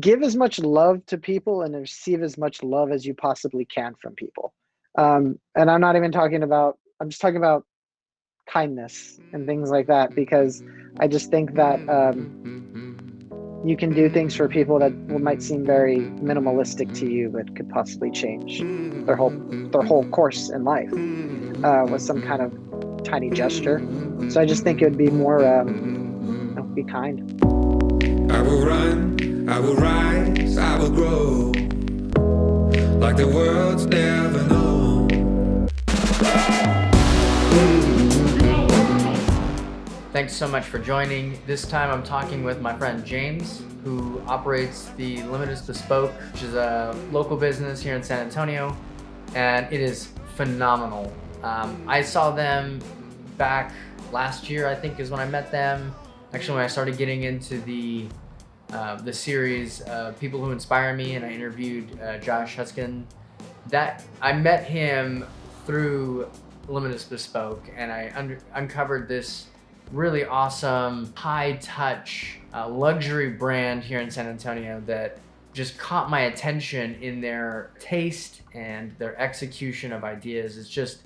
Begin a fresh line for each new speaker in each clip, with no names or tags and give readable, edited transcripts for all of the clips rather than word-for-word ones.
give as much love to people and receive as much love as you possibly can from people. And I'm not even talking about, I'm just talking about kindness and things like that, because I just think that you can do things for people that might seem very minimalistic to you, but could possibly change their whole course in life with some kind of tiny gesture. So I just think it would be more, be kind.
I will run, I will rise, I will grow like the world's never known.
Thanks so much for joining. This time I'm talking with my friend James, who operates the Limatus Bespoke, which is a local business here in San Antonio, and it is phenomenal. I saw them back last year, I think is when I met them. Actually, when I started getting into the series, People Who Inspire Me, and I interviewed Josh Huskin. That I met him through Limatus Bespoke, and I uncovered this really awesome, high-touch luxury brand here in San Antonio that just caught my attention in their taste and their execution of ideas. It's just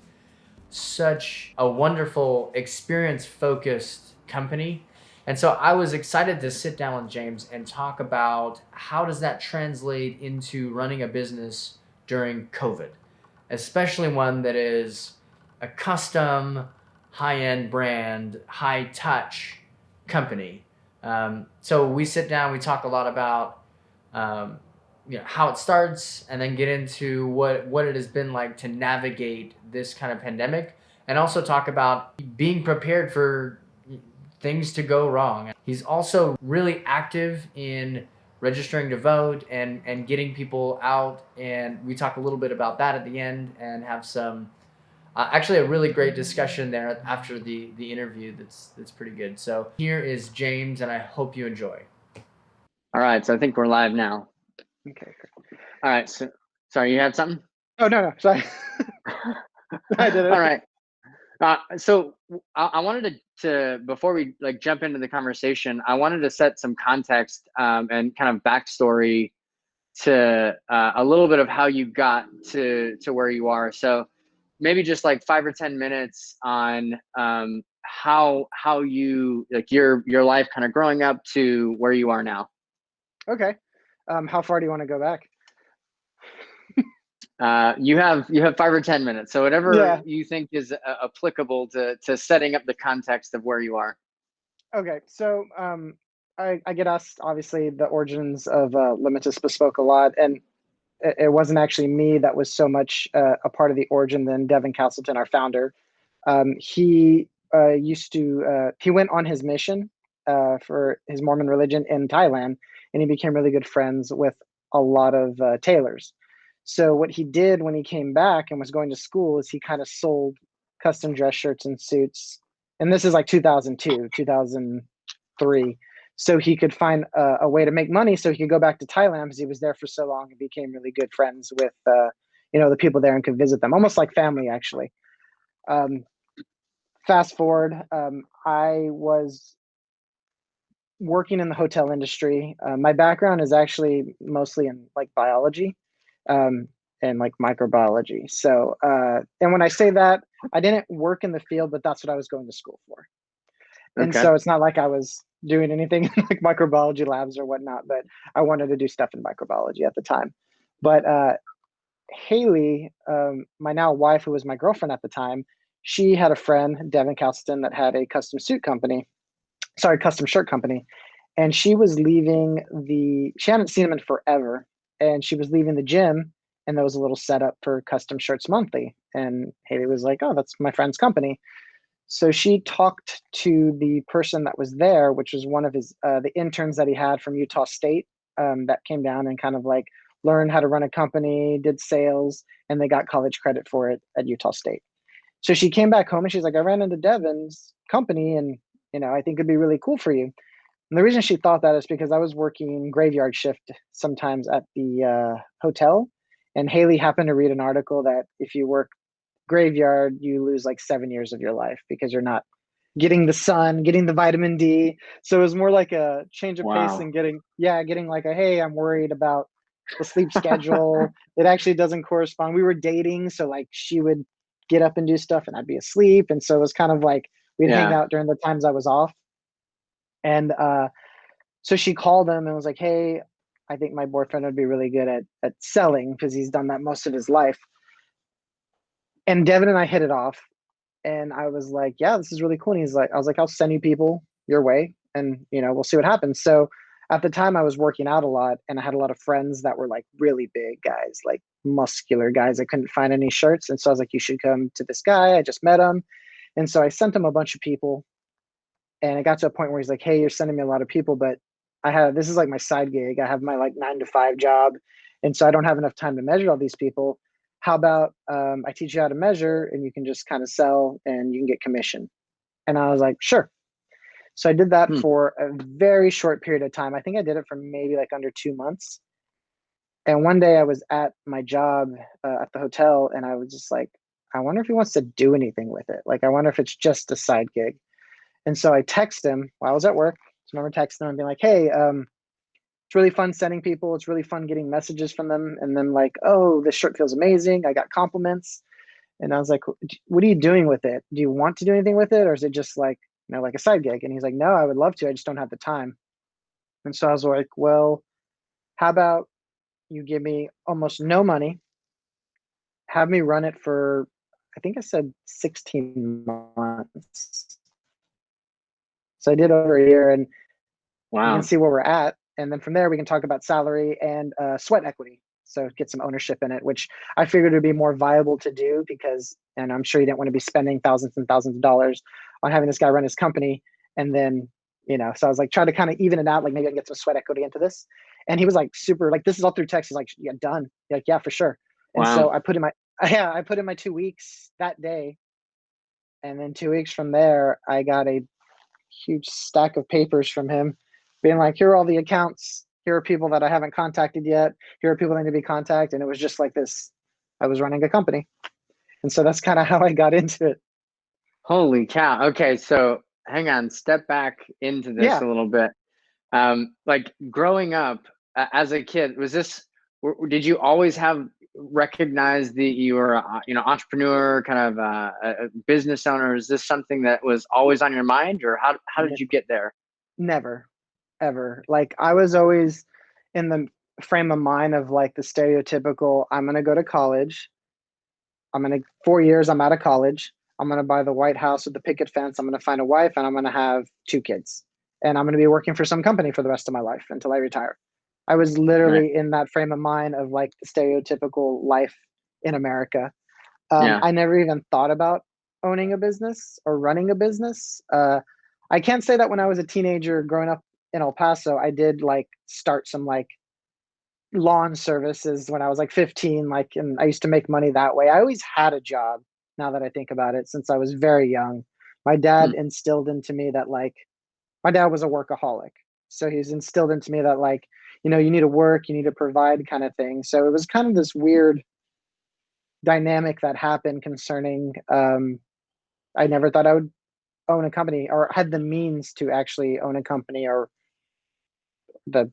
such a wonderful, experience-focused company. And so I was excited to sit down with James and talk about how does that translate into running a business during COVID, especially one that is a custom, high-end brand, high-touch company. So we sit down, we talk a lot about how it starts, and then get into what it has been like to navigate this kind of pandemic, and also talk about being prepared for things to go wrong. He's also really active in registering to vote and getting people out, and we talk a little bit about that at the end and have some actually a really great discussion there after the interview that's pretty good. So here is James, and I hope you enjoy.
All right, so I think we're live now.
Okay.
All right, so sorry, you had something?
Oh, no, sorry. I did it.
All right. So I wanted to before we jump into the conversation, I wanted to set some context and kind of backstory to a little bit of how you got to where you are. So maybe just 5 or 10 minutes on how you your life kind of growing up to where you are now.
Okay. How far do you want to go back?
You have 5 or 10 minutes, so whatever you think is applicable to setting up the context of where you are.
Okay, so I get asked obviously the origins of Limatus Bespoke a lot, and it wasn't actually me that was so much a part of the origin than Devin Castleton, our founder. He he went on his mission for his Mormon religion in Thailand, and he became really good friends with a lot of tailors. So what he did when he came back and was going to school is he kind of sold custom dress shirts and suits. And this is 2002, 2003. So he could find a way to make money so he could go back to Thailand because he was there for so long and became really good friends with, the people there and could visit them, almost like family, actually. Fast forward, I was working in the hotel industry. My background is actually mostly in biology. And microbiology. So, and when I say that, I didn't work in the field, but that's what I was going to school for. And so it's not like I was doing anything like microbiology labs or whatnot, but I wanted to do stuff in microbiology at the time. But Haley, my now wife, who was my girlfriend at the time, she had a friend, Devin Castleton, that had a custom shirt company. And she was leaving she hadn't seen him in forever. And she was leaving the gym, and there was a little setup for Custom Shirts Monthly. And Haley was like, "Oh, that's my friend's company." So she talked to the person that was there, which was one of the interns that he had from Utah State, that came down and kind of learned how to run a company, did sales, and they got college credit for it at Utah State. So she came back home and she's like, "I ran into Devin's company, and I think it'd be really cool for you." And the reason she thought that is because I was working graveyard shift sometimes at the hotel, and Haley happened to read an article that if you work graveyard, you lose 7 years of your life because you're not getting the sun, getting the vitamin D. So it was more like a change of pace
Wow.
and getting like a, hey, I'm worried about the sleep schedule. It actually doesn't correspond. We were dating, so like she would get up and do stuff and I'd be asleep. And so it was kind of like we'd hang
Yeah.
out during the times I was off. And so she called him and was like, hey, I think my boyfriend would be really good at selling because he's done that most of his life. And Devin and I hit it off. And I was like, yeah, this is really cool. And he's like, I was like, I'll send you people your way and, we'll see what happens. So at the time I was working out a lot and I had a lot of friends that were like really big guys, like muscular guys. I couldn't find any shirts. And so I was like, you should come to this guy. I just met him. And so I sent him a bunch of people and it got to a point where he's like, hey, you're sending me a lot of people, but this is like my side gig. I have my like 9 to 5 job. And so I don't have enough time to measure all these people. How about I teach you how to measure and you can just kind of sell and you can get commission? And I was like, sure. So I did that
Hmm.
for a very short period of time. I think I did it for maybe like under 2 months. And one day I was at my job at the hotel and I was just like, I wonder if he wants to do anything with it. Like, I wonder if it's just a side gig. And so I text him while I was at work. So I remember texting him and being like, hey, it's really fun sending people. It's really fun getting messages from them. And then like, oh, this shirt feels amazing. I got compliments. And I was like, what are you doing with it? Do you want to do anything with it? Or is it just like, like a side gig? And he's like, no, I would love to. I just don't have the time. And so I was like, well, how about you give me almost no money, have me run it for, I think I said 16 months. So I did over a year and we can
Wow.
see where we're at. And then from there, we can talk about salary and sweat equity. So get some ownership in it, which I figured would be more viable to do because, and I'm sure you didn't want to be spending thousands and thousands of dollars on having this guy run his company. And then, so I was like, try to kind of even it out. Like maybe I can get some sweat equity into this. And he was like, super, like, this is all through text. He's like, yeah, done. Like, yeah, for sure. And so
Wow.
I put in I put in my 2 weeks that day. And then 2 weeks from there, I got a huge stack of papers from him being like, here are all the accounts. Here are people that I haven't contacted yet. Here are people that need to be contacted. And it was just like this. I was running a company. And so that's kind of how I got into it.
Holy cow. Okay, so hang on, step back into this
Yeah,
a little bit. Like growing up as a kid, did you always have recognized that you were entrepreneur, kind of a business owner? Is this something that was always on your mind, or how did you get there?
never, ever. Like I was always in the frame of mind of like the stereotypical, I'm going to go to college. 4 years, I'm out of college. I'm going to buy the White House with the picket fence. I'm going to find a wife and I'm going to have 2 kids. And I'm going to be working for some company for the rest of my life until I retire. I was
Right.
literally in that frame of mind of like the stereotypical life in America.
Yeah.
I never even thought about owning a business or running a business. I can't say that when I was a teenager growing up in El Paso, I did like start some like lawn services when I was like 15, like, and I used to make money that way. I always had a job now that I think about it since I was very young. My dad
Hmm.
instilled into me that like my dad was a workaholic. So he's instilled into me that like, you need to work, you need to provide kind of thing. So it was kind of this weird dynamic that happened concerning I never thought I would own a company or had the means to actually own a company or the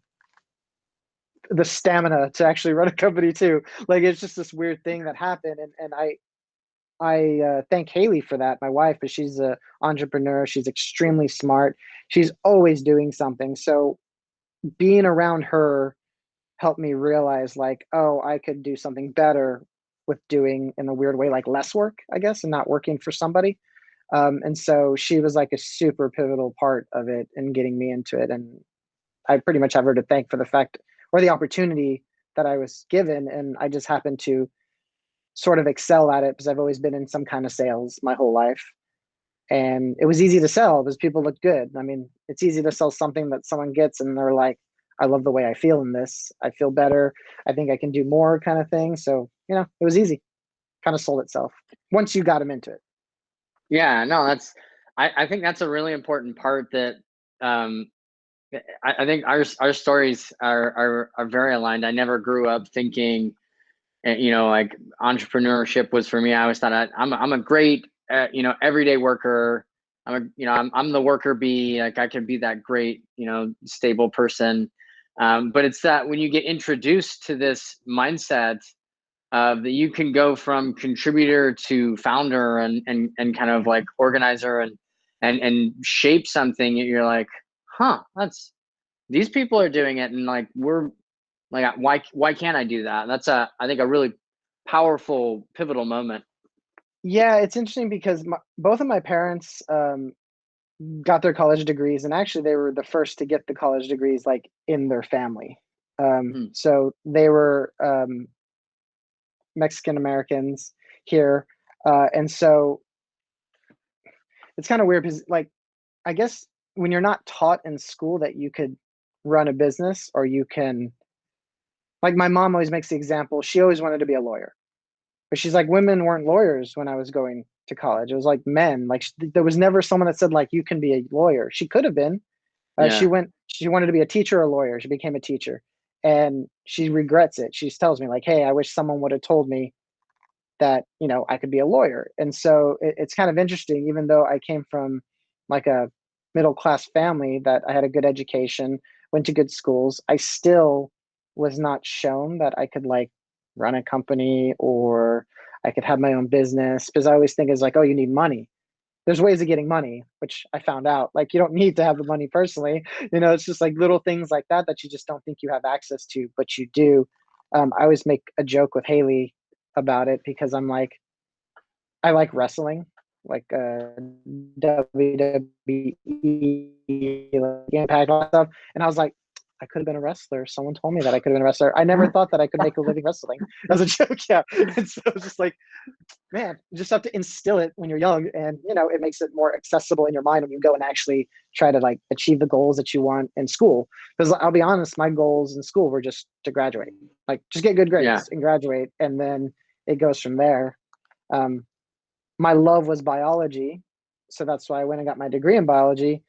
stamina to actually run a company too. Like it's just this weird thing that happened, and I thank Haley for that, my wife, but she's a entrepreneur. She's extremely smart. She's always doing something. So being around her helped me realize like, oh, I could do something better with doing in a weird way, like less work, I guess, and not working for somebody. And so she was like a super pivotal part of it and getting me into it. And I pretty much have her to thank for the fact or the opportunity that I was given. And I just happened to sort of excel at it because I've always been in some kind of sales my whole life. And it was easy to sell because people look good. I mean, it's easy to sell something that someone gets and they're like, I love the way I feel in this. I feel better. I think I can do more kind of thing. So, it was easy. Kind of sold itself once you got them into it.
Yeah, no, I think that's a really important part that um, I think our stories are very aligned. I never grew up thinking, like entrepreneurship was for me. I always thought I'm a great, everyday worker. I'm the worker bee. Like I could be that great, stable person. But it's that when you get introduced to this mindset that you can go from contributor to founder and kind of like organizer and shape something, you're like, these people are doing it, and like we're like, why can't I do that? That's I think a really powerful pivotal moment.
Yeah, it's interesting because both of my parents got their college degrees, and actually they were the first to get the college degrees like in their family. So they were Mexican Americans here, and so it's kind of weird because, like, I guess when you're not taught in school that you could run a business or you can, like, my mom always makes the example. She always wanted to be a lawyer, but she's like, women weren't lawyers when I was going to college. It was like men. Like there was never someone that said like you can be a lawyer. She could have been. She wanted to be a teacher or a lawyer. She became a teacher, and she regrets it. She tells me like, "Hey, I wish someone would have told me that I could be a lawyer." And so it's kind of interesting, even though I came from like a middle class family that I had a good education, went to good schools, I still was not shown that I could like run a company or I could have my own business, because I always think it's like, oh, you need money. There's ways of getting money, which I found out like you don't need to have the money personally. It's just like little things like that that you just don't think you have access to, but you do. I always make a joke with Haley about it because I'm like, I like wrestling, like WWE, like Impact, all that stuff. And I was like, I could have been a wrestler. Someone told me that I could have been a wrestler. I never thought that I could make a living wrestling as a joke. Yeah. And so it's just like, man, you just have to instill it when you're young, and it makes it more accessible in your mind when you go and actually try to like achieve the goals that you want in school. Because I'll be honest, my goals in school were just to graduate, like just get good grades and graduate, and then it goes from there. My love was biology, so that's why I went and got my degree in biology.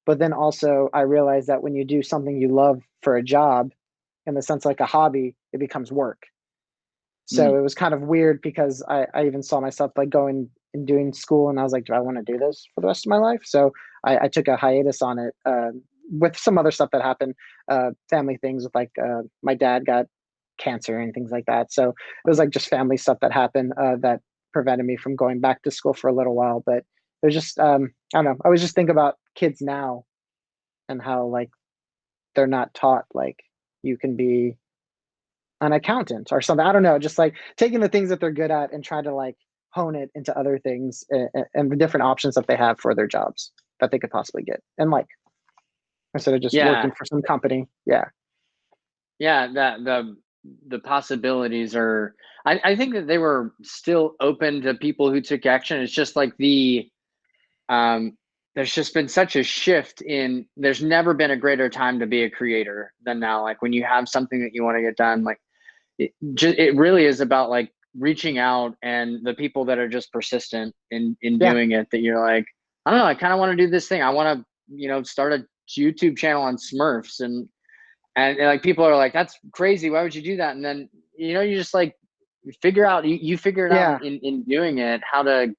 But then also I realized that when you do something you love for a job, in the sense like a hobby, it becomes work. So it was kind of weird because I even saw myself like going and doing school, and I was like, do I want to do this for the rest of my life? So I took a hiatus on it, with some other stuff that happened, family things with like my dad got cancer and things like that. So it was like just family stuff that happened that prevented me from going back to school for a little while. But it was just I don't know. I was just think about kids now and how like they're not taught like you can be an accountant or something. I don't know, just like taking the things that they're good at and trying to like hone it into other things, and the different options that they have for their jobs that they could possibly get. And like, instead of just working for some company. Yeah.
That the possibilities are, I think that they were still open to people who took action. It's just like there's just been such a shift there's never been a greater time to be a creator than now. Like when you have something that you want to get done, like it really is about like reaching out, and the people that are just persistent in doing it, that you're like, I don't know, I kind of want to do this thing. I want to, start a YouTube channel on Smurfs, and like people are like, that's crazy. Why would you do that? And then, you just like figure out, you figure it out in doing it, how to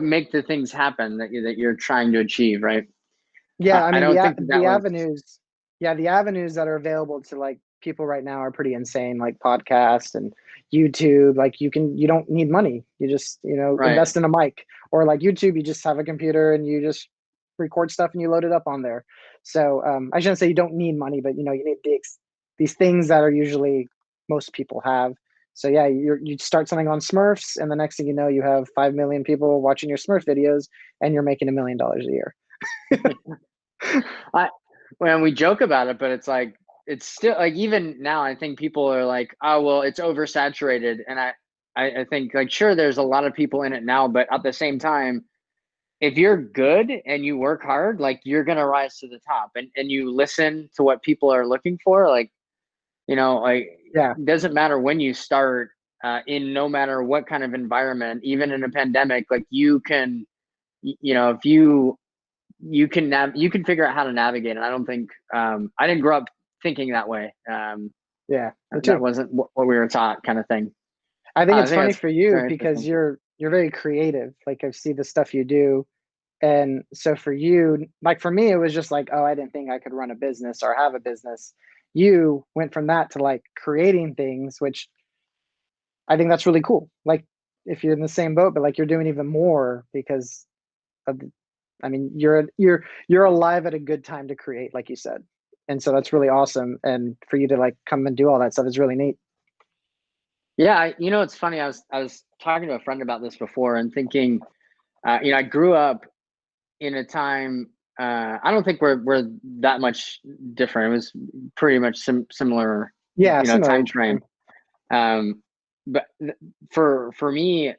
make the things happen that you're trying to achieve. Right.
Yeah. I mean,
the
avenues that are available to like people right now are pretty insane, like podcasts and YouTube. Like you don't need money. You just, invest in a mic, or like YouTube, you just have a computer and you just record stuff and you load it up on there. So I shouldn't say you don't need money, but you need these things that are usually most people have. So yeah, you start something on Smurfs, and the next thing you know, you have 5 million people watching your Smurf videos, and you're making $1 million a year.
When we joke about it, but it's like, it's still like, even now, I think people are like, oh, well, it's oversaturated. And I think like, sure, there's a lot of people in it now, but at the same time, if you're good and you work hard, like you're going to rise to the top, and you listen to what people are looking for. Like, it doesn't matter when you start, in no matter what kind of environment, even in a pandemic, like you can, if you can figure out how to navigate. And I don't think, I didn't grow up thinking that way. That wasn't what we were taught, kind of thing.
I think it's funny for you because you're very creative. Like I see the stuff you do, And so for you, like for me, it was just like, oh, I didn't think I could run a business or have a business. You went from that to like creating things, which I think that's really cool. Like if you're in the same boat, but like you're doing even more because of, I mean, you're alive at a good time to create, like you said. And so that's really awesome. And for you to like come and do all that stuff is really neat.
Yeah, it's funny. I was talking to a friend about this before and thinking, I grew up in a time. I don't think we're that much different. It was pretty much similar,
Yeah, similar.
time frame. But for me,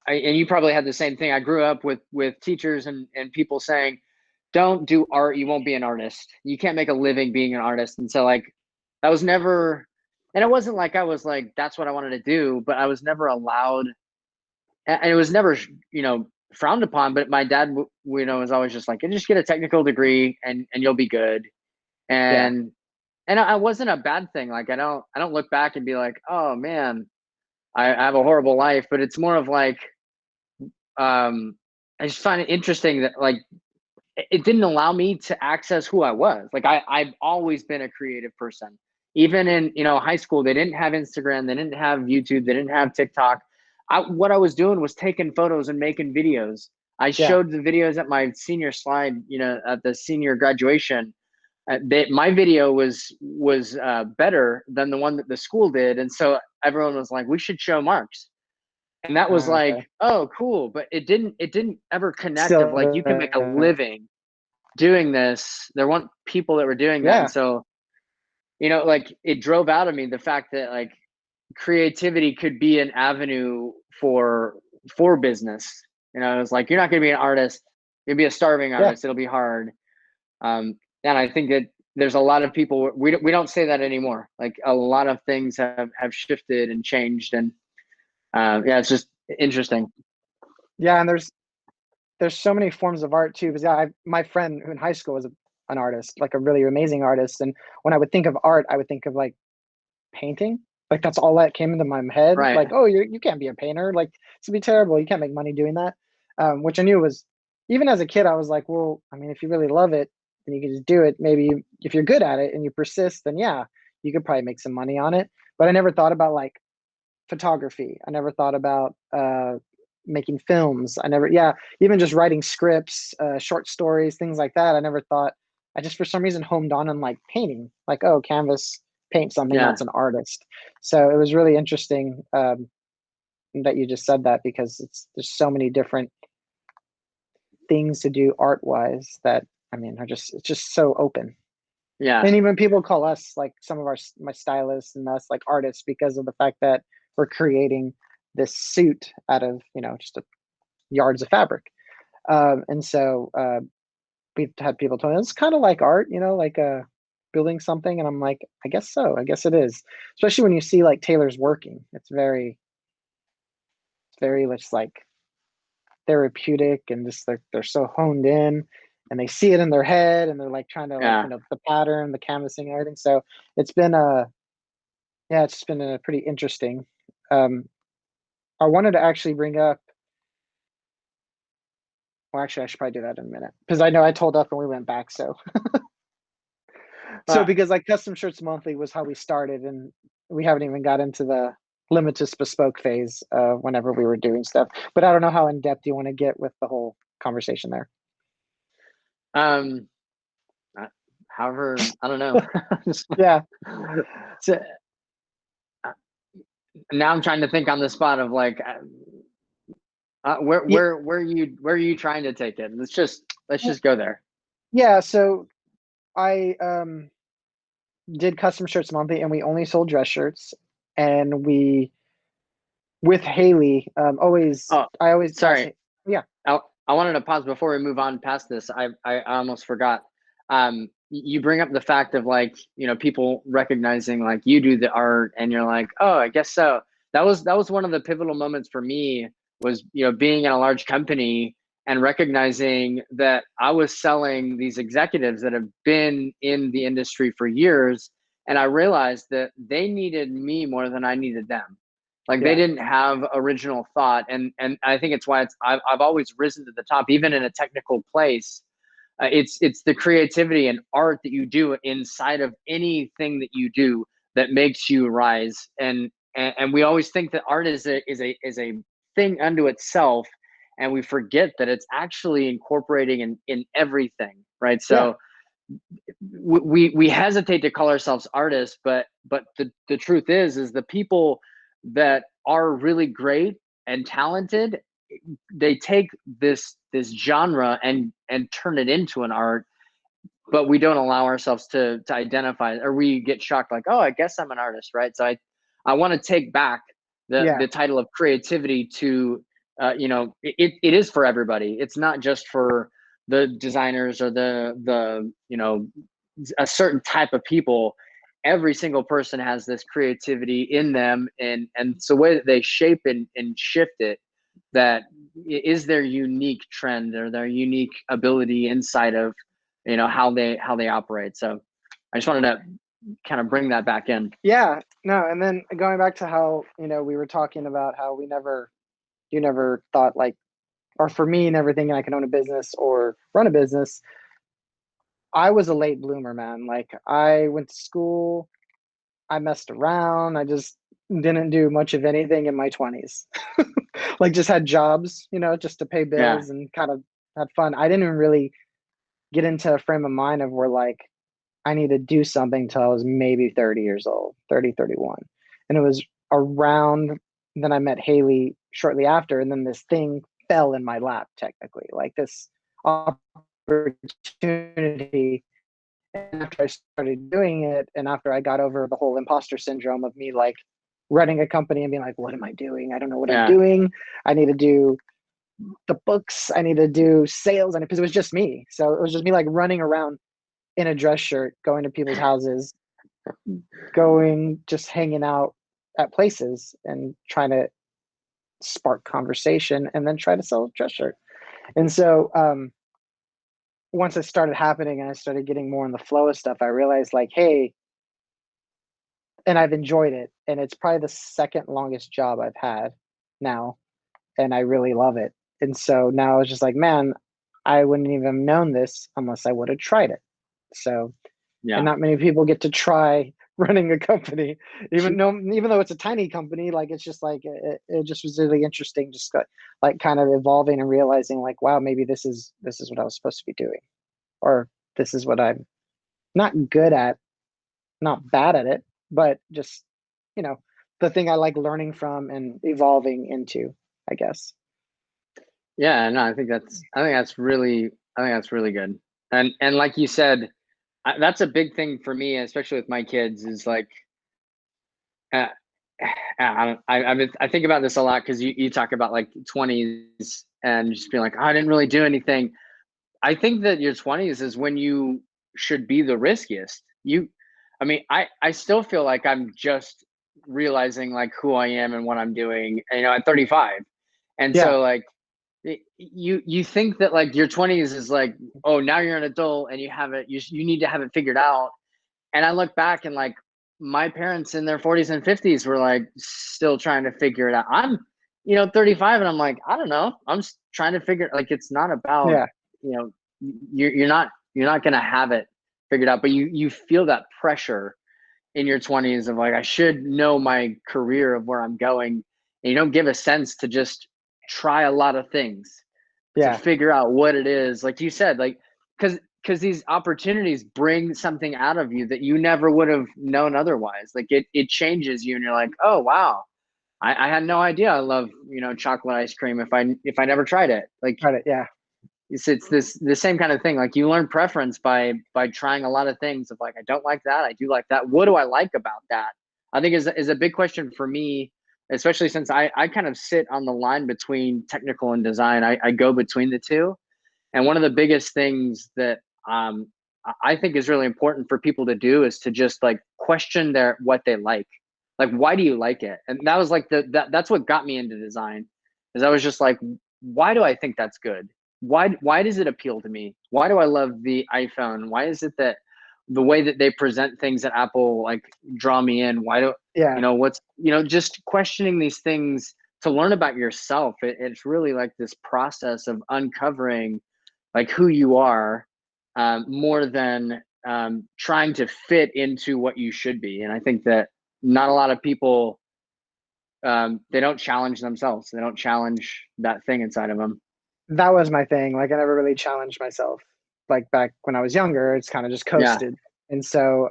and you probably had the same thing. I grew up with teachers and people saying, "Don't do art. You won't be an artist. You can't make a living being an artist." And so like, that was never, and it wasn't like I was like that's what I wanted to do, but I was never allowed, and it was never frowned upon. But my dad, was always just like, just get a technical degree and you'll be good.
Yeah.
And I wasn't a bad thing. Like I don't look back and be like, oh man, I have a horrible life. But it's more of like, I just find it interesting that like it didn't allow me to access who I was. Like I've always been a creative person. Even in high school, they didn't have Instagram, they didn't have YouTube, they didn't have TikTok. What I was doing was taking photos and making videos. I
Yeah.
showed the videos at my senior slide, at the senior graduation. My video was better than the one that the school did, and so everyone was like, "We should show Mark's." And that was
Okay.
like, oh, cool. But it didn't ever connect of
Still,
like you can make a living doing this. There weren't people that were doing that. And
yeah.
so, like it drove out of me the fact that like creativity could be an avenue for business. It was like, you're not gonna be an artist, you'll be a starving
Yeah.
artist, it'll be hard. And I think that there's a lot of people, we don't say that anymore. Like a lot of things have shifted and changed. And yeah, it's just interesting.
Yeah. And there's so many forms of art too. Because yeah, my friend who in high school was an artist, like a really amazing artist. And when I would think of art, I would think of like painting. Like that's all that came into my head.
Right.
Like, oh, you can't be a painter. Like it's gonna be terrible. You can't make money doing that. Which I knew was, even as a kid, I was like, well, I mean, if you really love it, then you can just do it. Maybe if you're good at it and you persist, then yeah, you could probably make some money on it. But I never thought about like photography. I never thought about making films. I never, yeah, even just writing scripts, short stories, things like that. I never thought. I just for some reason homed on like painting. Like, oh, canvas, paint something.
Yeah.
That's an artist. So it was really interesting that you just said that, because there's so many different things to do art wise that, I mean, it's just so open.
Yeah.
And even people call us, like some of my stylists and us, like artists, because of the fact that we're creating this suit out of just yards of fabric. And so we've had people tell me it's kind of like art, like building something, and I'm like, I guess so. I guess it is, especially when you see like Taylor's working. It's very just like therapeutic, and just they're so honed in, and they see it in their head, and they're like trying to
Yeah.
like the pattern, the canvassing, and everything. So it's been it's been a pretty interesting. I wanted to actually bring up. Well, actually, I should probably do that in a minute, because I know I told up and we went back. So because like Custom Shirts Monthly was how we started, and we haven't even got into the Limatus Bespoke phase whenever we were doing stuff. But I don't know how in depth you want to get with the whole conversation there.
However, I don't know.
Yeah.
So, now I'm trying to think on the spot of like, where are you trying to take it? Let's just go there.
Yeah. So I did Custom Shirts Monthly, and we only sold dress shirts, and we with Haley always.
Oh,
I always
sorry.
Yeah.
I wanted to pause before we move on past this. I almost forgot. You bring up the fact of like, people recognizing like you do the art, and you're like, oh, I guess so. That was one of the pivotal moments for me, was, being in a large company and recognizing that I was selling these executives that have been in the industry for years. And I realized that they needed me more than I needed them. Like they didn't have original thought, and I think it's why I've always risen to the top, even in a technical place. It's the creativity and art that you do inside of anything that you do that makes you rise. And we always think that art is a thing unto itself, and we forget that it's actually incorporating in everything, right? So we hesitate to call ourselves artists, but the truth is the people that are really great and talented, they take this genre and turn it into an art, but we don't allow ourselves to identify, or we get shocked like, oh, I guess I'm an artist, right? So I want to take back the title of creativity to it is for everybody. It's not just for the designers or the a certain type of people. Every single person has this creativity in them, and it's the way that they shape and shift it that is their unique trend or their unique ability inside of how they operate. So I just wanted to kind of bring that back in.
No, and then going back to how we were talking about how you never thought, like, or for me, never thinking I can own a business or run a business. I was a late bloomer, man. Like, I went to school, I messed around, I just didn't do much of anything in my 20s. Like, just had jobs, just to pay bills and kind of had fun. I didn't even really get into a frame of mind of where, like, I need to do something till I was maybe 30 years old, 30, 31. And it was around then I met Haley shortly after, and then this thing fell in my lap, technically, like this opportunity. And after I started doing it, and after I got over the whole imposter syndrome of me like running a company and being like, what am I doing? I don't know what I'm doing. I need to do the books. I need to do sales. And because it was just me. So it was just me like running around in a dress shirt, going to people's houses, just hanging out at places and trying to spark conversation and then try to sell a dress shirt. And so once it started happening and I started getting more in the flow of stuff, I realized like, hey, and I've enjoyed it. And it's probably the second longest job I've had now. And I really love it. And so now it's just like, man, I wouldn't even have known this unless I would have tried it. So, and not many people get to try running a company, even though it's a tiny company. Like, it's just like, it just was really interesting, just like kind of evolving and realizing like, wow, maybe this is what I was supposed to be doing, or this is what I'm not good at, not bad at it, but just, the thing I like learning from and evolving into, I guess.
Yeah, no, I think that's really good. And like you said, that's a big thing for me, especially with my kids, is like, I think about this a lot because you talk about like 20s and just being like, oh, I didn't really do anything. I think that your 20s is when you should be the riskiest. I still feel like I'm just realizing like who I am and what I'm doing, at 35. And so like, you think that like your 20s is like, oh, now you're an adult and you need to have it figured out. And I look back and like my parents in their 40s and 50s were like still trying to figure it out. I'm 35 and I'm like, I don't know, I'm just trying to figure, like, it's not about you're not gonna have it figured out, but you feel that pressure in your 20s of like, I should know my career of where I'm going, and you don't give a sense to just try a lot of things to figure out what it is, like you said, like because these opportunities bring something out of you that you never would have known otherwise. Like it changes you, and you're like, oh wow, I had no idea I love chocolate ice cream if I never tried it. Like it's the same kind of thing. Like you learn preference by trying a lot of things of like, I don't like that, I do like that. What do I like about that? I think is a big question for me, especially since I kind of sit on the line between technical and design. I go between the two. And one of the biggest things that I think is really important for people to do is to just like question what they like. Like, why do you like it? And that was like that's what got me into design, is I was just like, why do I think that's good? Why does it appeal to me? Why do I love the iPhone? Why is it that the way that they present things at Apple like draw me in. Why don't
Yeah.
what's just questioning these things to learn about yourself. It's really like this process of uncovering like who you are, more than trying to fit into what you should be. And I think that not a lot of people, they don't challenge themselves. They don't challenge that thing inside of them.
That was my thing. Like I never really challenged myself. Like back when I was younger, it's kind of just
Yeah.
coasted. And so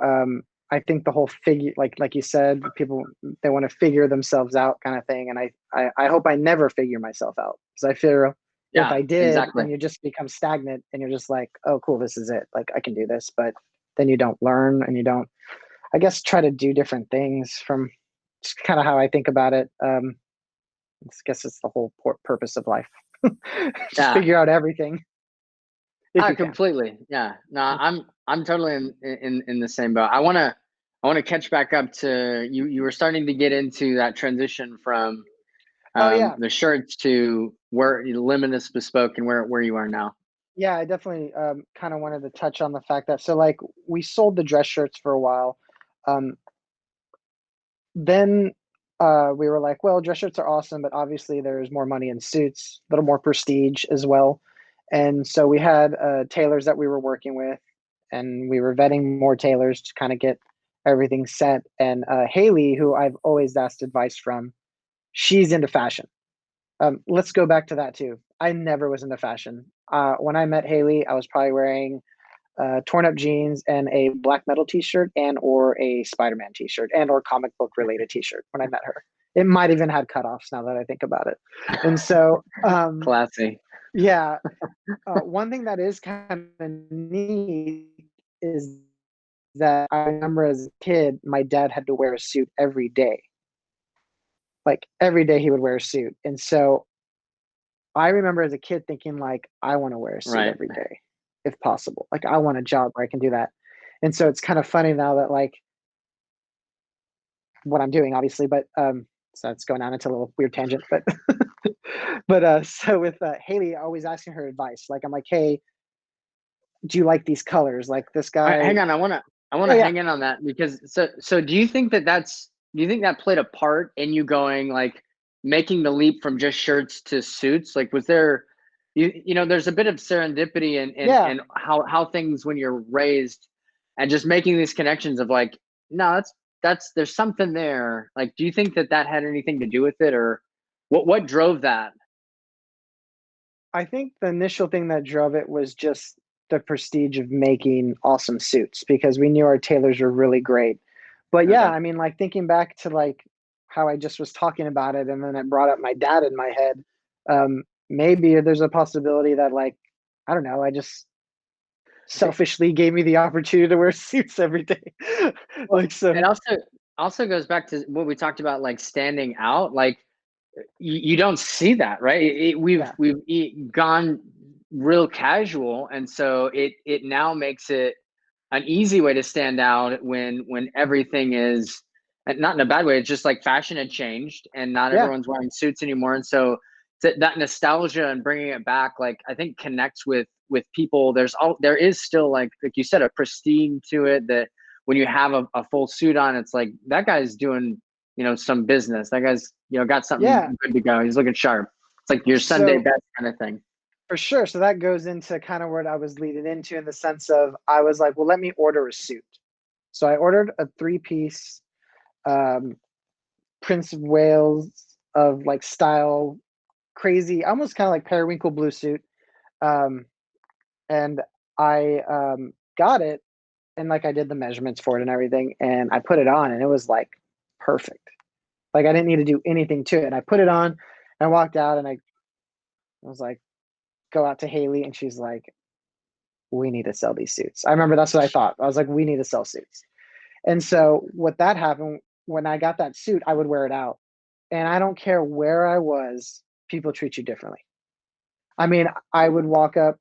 I think the whole figure, like you said, people, they want to figure themselves out kind of thing. And I hope I never figure myself out, because I feel if
Yeah,
I did,
exactly.
then you just become stagnant and you're just like, oh, cool, this is it. Like I can do this, but then you don't learn and you don't, I guess, try to do different things from just kind of how I think about it. I guess it's the whole purpose of life. Just
Yeah.
figure out everything. If you can.
Completely. Yeah. No, I'm totally in the same boat. I wanna catch back up to you. You were starting to get into that transition from
Oh yeah.
the shirts to where Limatus Bespoke and where you are now.
Yeah, I definitely kind of wanted to touch on the fact that, so like we sold the dress shirts for a while. Then we were like, well, dress shirts are awesome, but obviously there's more money in suits, a little more prestige as well. And so we had tailors that we were working with, and we were vetting more tailors to kind of get everything set. And Haley, who I've always asked advice from, she's into fashion. Let's go back to that too. I never was into fashion. When I met Haley, I was probably wearing torn up jeans and a black metal t-shirt and or a Spider-Man t-shirt and or comic book related t-shirt when I met her. It might even had cutoffs now that I think about it. And so
Classy.
yeah, one thing that is kind of neat is that I remember as a kid, my dad had to wear a suit every day. Like every day he would wear a suit. And so I remember as a kid thinking like, I want to wear a suit
Right.
every day if possible. Like I want a job where I can do that. And so it's kind of funny now that like what I'm doing, obviously, but so it's going on into a little weird tangent, but but so with Haley, always asking her advice. Like I'm like, hey, do you like these colors? Like this
All right,
guy.
hang on. I want to
Yeah.
hang in on that because so do you think that played a part in you going like making the leap from just shirts to suits? Like was there there's a bit of serendipity and how things when you're raised and just making these connections of like, no, that's there's something there. Like, do you think that had anything to do with it, or what drove that?
I think the initial thing that drove it was just the prestige of making awesome suits, because we knew our tailors were really great. But yeah,
Okay.
I mean, like thinking back to like how I just was talking about it, and then it brought up my dad in my head. Maybe there's a possibility that like, I don't know, I just selfishly gave me the opportunity to wear suits every day. Like so.
It also goes back to what we talked about, like standing out. Like you don't see that, right? We've gone real casual, and so it now makes it an easy way to stand out when everything is, and not in a bad way. It's just like fashion had changed, and not
Yeah.
everyone's wearing suits anymore, and so that nostalgia and bringing it back, like I think connects with people. There is still like you said, a pristine to it that when you have a full suit on, it's like that guy's doing some business. That guy's got something
Yeah.
good to go. He's looking sharp. It's like your Sunday
So
best kind of thing.
for sure. So that goes into kind of what I was leading into, in the sense of I was like, well, let me order a suit. So I ordered a 3-piece Prince of Wales of like style, crazy, almost kind of like periwinkle blue suit. And I got it, and like I did the measurements for it and everything, and I put it on, and it was like perfect. Like I didn't need to do anything to it. And I put it on, and I walked out, and I was like, go out to Haley, and she's like, we need to sell these suits. I remember that's what I thought. I was like, we need to sell suits. And so what that happened, when I got that suit, I would wear it out. And I don't care where I was, people treat you differently. I mean, I would walk up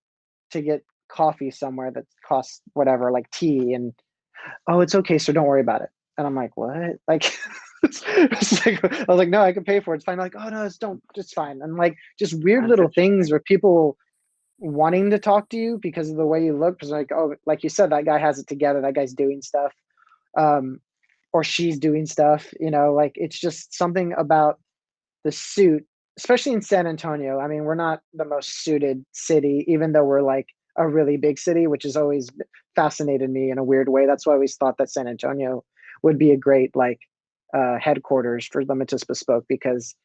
to get coffee somewhere that costs whatever, like tea, and oh, it's okay, so don't worry about it. And I'm like, what? Like, it's like I was like, no, I can pay for it. It's fine. Like, oh no, it's fine. And like just weird
That's
little things where people wanting to talk to you because of the way you look. Because like, oh, like you said, that guy has it together. That guy's doing stuff, um, or she's doing stuff. Like it's just something about the suit, especially in San Antonio. I mean, we're not the most suited city, even though we're like a really big city, which has always fascinated me in a weird way. That's why I always thought that San Antonio would be a great like headquarters for Limatus Bespoke because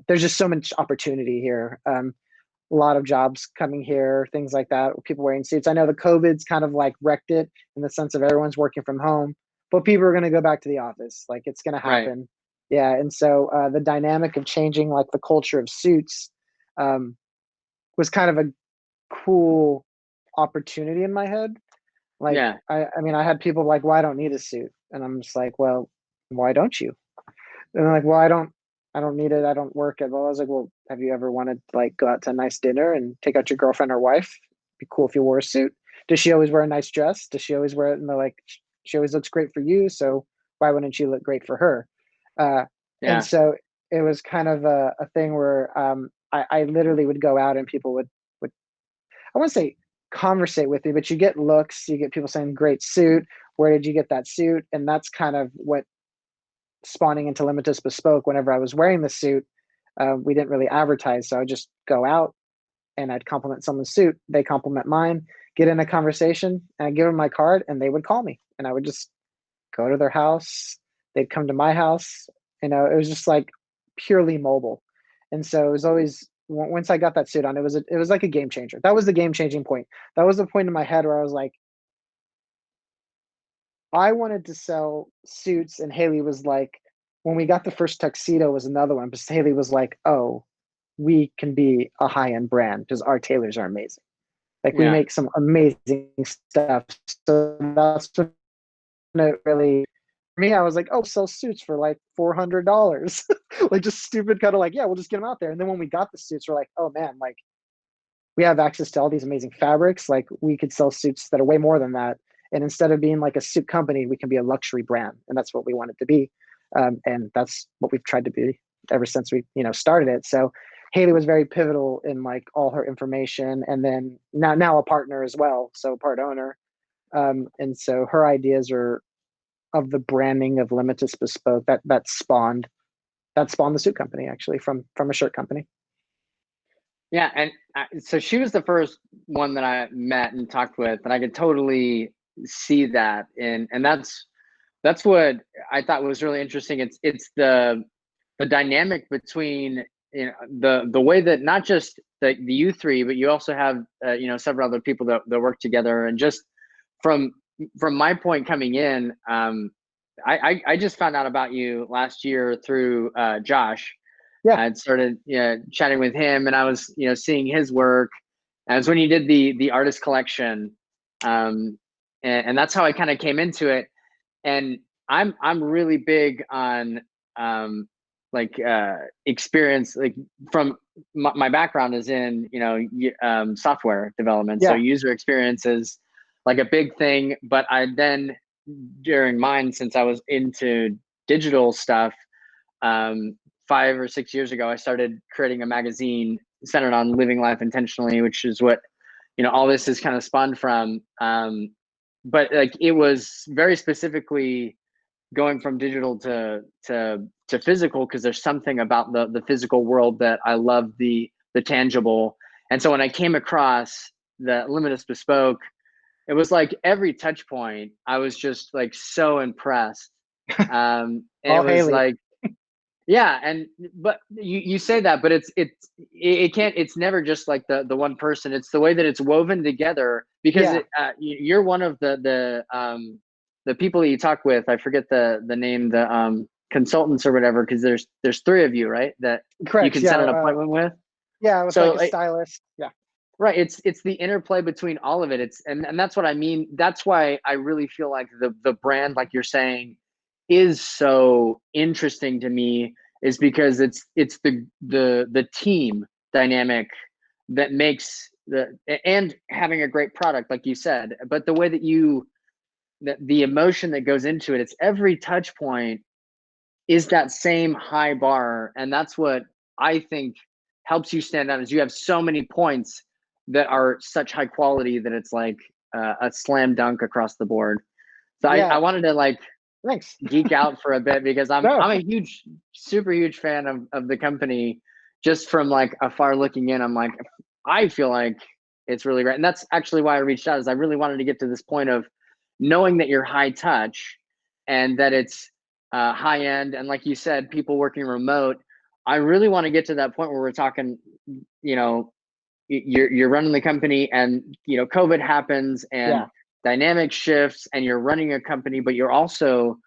there's just so much opportunity here. A lot of jobs coming here, things like that. People wearing suits. I know the COVID's kind of like wrecked it in the sense of everyone's working from home, but people are going to go back to the office. Like it's going to
Right.
happen. Yeah, and so the dynamic of changing like the culture of suits um, was kind of a cool opportunity in my head. Like
Yeah.
I mean, I had people like, "Well, I don't need a suit," and I'm just like, "Well, why don't you?" And they're like, "Well, I don't need it. I don't work at all." I was like, "Well, have you ever wanted to like go out to a nice dinner and take out your girlfriend or wife? It'd be cool if you wore a suit. Does she always wear a nice dress? Does she always wear it?" And they're like, "She always looks great for you, so why wouldn't you look great for her?" Uh, and
Yeah.
so it was kind of a thing where I literally would go out and people would I wouldn't say conversate with you, but you get looks, you get people saying, "Great suit. Where did you get that suit?" And that's kind of what spawning into Limitless Bespoke. Whenever I was wearing the suit, we didn't really advertise, so I would just go out and I'd compliment someone's suit. They compliment mine, get in a conversation, and I give them my card, and they would call me, and I would just go to their house. They'd come to my house. It was just like purely mobile, and so it was always once I got that suit on, it was like a game changer. That was the game changing point. That was the point in my head where I was like, I wanted to sell suits, and Haley was like, when we got the first tuxedo was another one, but Haley was like, "Oh, we can be a high end brand because our tailors are amazing. Like we
Yeah.
make some amazing stuff." So that's when it really, for me, I was like, "Oh, sell suits for like $400," like just stupid kind of like, yeah, we'll just get them out there. And then when we got the suits, we're like, "Oh man, like we have access to all these amazing fabrics. Like we could sell suits that are way more than that. And instead of being like a suit company, we can be a luxury brand." And that's what we wanted to be. And that's what we've tried to be ever since we, started it. So Haley was very pivotal in like all her information, and then now a partner as well. So part owner. And so her ideas are of the branding of Limatus Bespoke that spawned the suit company actually from a shirt company.
Yeah. And so she was the first one that I met and talked with, and I could totally see that. And that's what I thought was really interesting. It's the dynamic between, the way that not just the you three, but you also have several other people that work together. And just from my point coming in, I just found out about you last year through Josh.
Yeah.
I'd started chatting with him, and I was seeing his work. And it was when you did the artist collection, and that's how I kind of came into it. And I'm really big on like experience, like from my background is in software development, so
Yeah.
user experience is like a big thing. But I then, during mine, since I was into digital stuff, 5 or 6 years ago, I started creating a magazine centered on living life intentionally, which is what all this is kind of spun from. But like it was very specifically going from digital to physical, because there's something about the physical world that I love, the tangible. And so when I came across the Limatus Bespoke, it was like every touch point I was just like so impressed. And it
All
was
Haley.
like, yeah. And but you say that, but it can't, it's never just like the one person. It's the way that it's woven together, because
Yeah.
you're one of the people that you talk with. I forget the name, the consultants or whatever, because there's three of you, right, that you
Correct.
can
Yeah.
set an appointment with.
Yeah. It was like
So
a stylist. Yeah.
right, it's the interplay between all of it. And that's what I mean. That's why I really feel like the brand, like you're saying, is so interesting to me, is because it's the team dynamic that makes and having a great product, like you said, but the way that the emotion that goes into it, it's every touch point is that same high bar. And that's what I think helps you stand out, is you have so many points that are such high quality that it's like a slam dunk across the board. So
Yeah.
I wanted to like
Thanks.
geek out for a bit because I'm
No.
a huge, super huge fan of the company. Just from like afar looking in, I'm like, I feel like it's really great. And that's actually why I reached out, is I really wanted to get to this point of knowing that you're high touch and that it's high end. And like you said, people working remote. I really want to get to that point where we're talking, you know, you're running the company and, you know, COVID happens and dynamic shifts and you're running a company, but you're also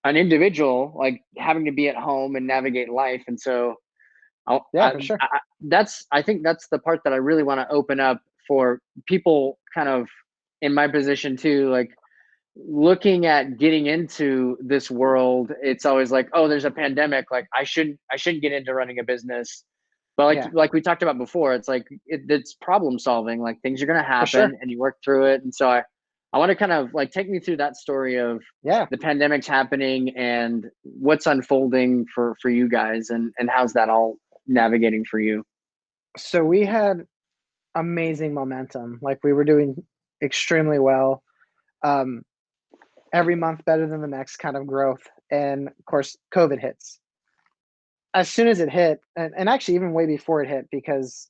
an individual, like having to be at home and navigate life. And so
for sure.
I think that's the part that I really want to open up for people kind of in my position too, like looking at getting into this world. It's always like, oh, there's a pandemic, like I shouldn't get into running a business. But like we talked about before, it's like it's problem solving, like things are going to happen and you work through it. And so I want to kind of like take me through that story of the pandemic's happening and what's unfolding for you guys, and how's that all navigating for you.
So we had amazing momentum. Like we were doing extremely well. Every month better than the next kind of growth. And of course, COVID hits. As soon as it hit, and actually even way before it hit, because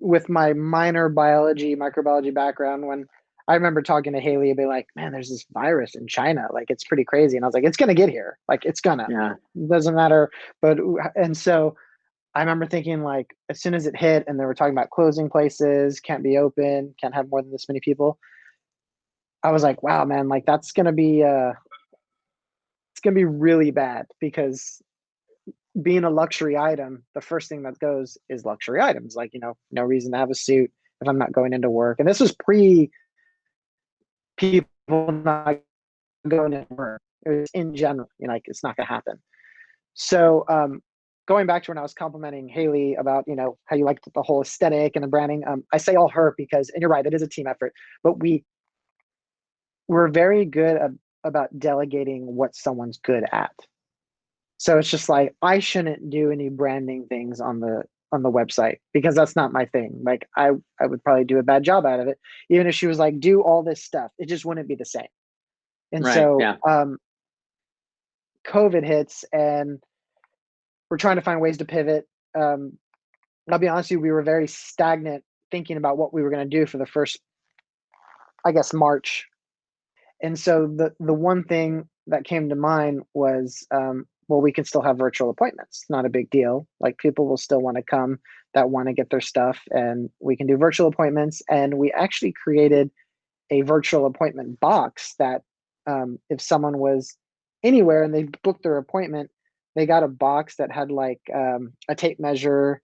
with my minor microbiology background, when I remember talking to Haley and being like, man, there's this virus in China. Like, it's pretty crazy. And I was like, it's going to get here. Like, it's gonna, it doesn't matter. And so I remember thinking, like, as soon as it hit and they were talking about closing places, can't be open, can't have more than this many people, I was like, wow, man, like that's going to be, it's going to be really bad, because being a luxury item, the first thing that goes is luxury items. Like, you know, no reason to have a suit if I'm not going into work. And this was pre people not going into work. It was in general, you know, like it's not going to happen. So, going back to when I was complimenting Haley about, you know, how you liked the whole aesthetic and the branding, I say all her because, and you're right, it is a team effort, but we're very good about delegating what someone's good at. So it's just like, I shouldn't do any branding things on the website because that's not my thing. Like I would probably do a bad job out of it. Even if she was like, do all this stuff, it just wouldn't be the same. And COVID hits and we're trying to find ways to pivot. I'll be honest with you, we were very stagnant thinking about what we were going to do for the first, I guess, March. And so the one thing that came to mind was, well, we can still have virtual appointments. Not a big deal. Like people will still want to come that want to get their stuff, and we can do virtual appointments. And we actually created a virtual appointment box that if someone was anywhere and they booked their appointment, they got a box that had like a tape measure,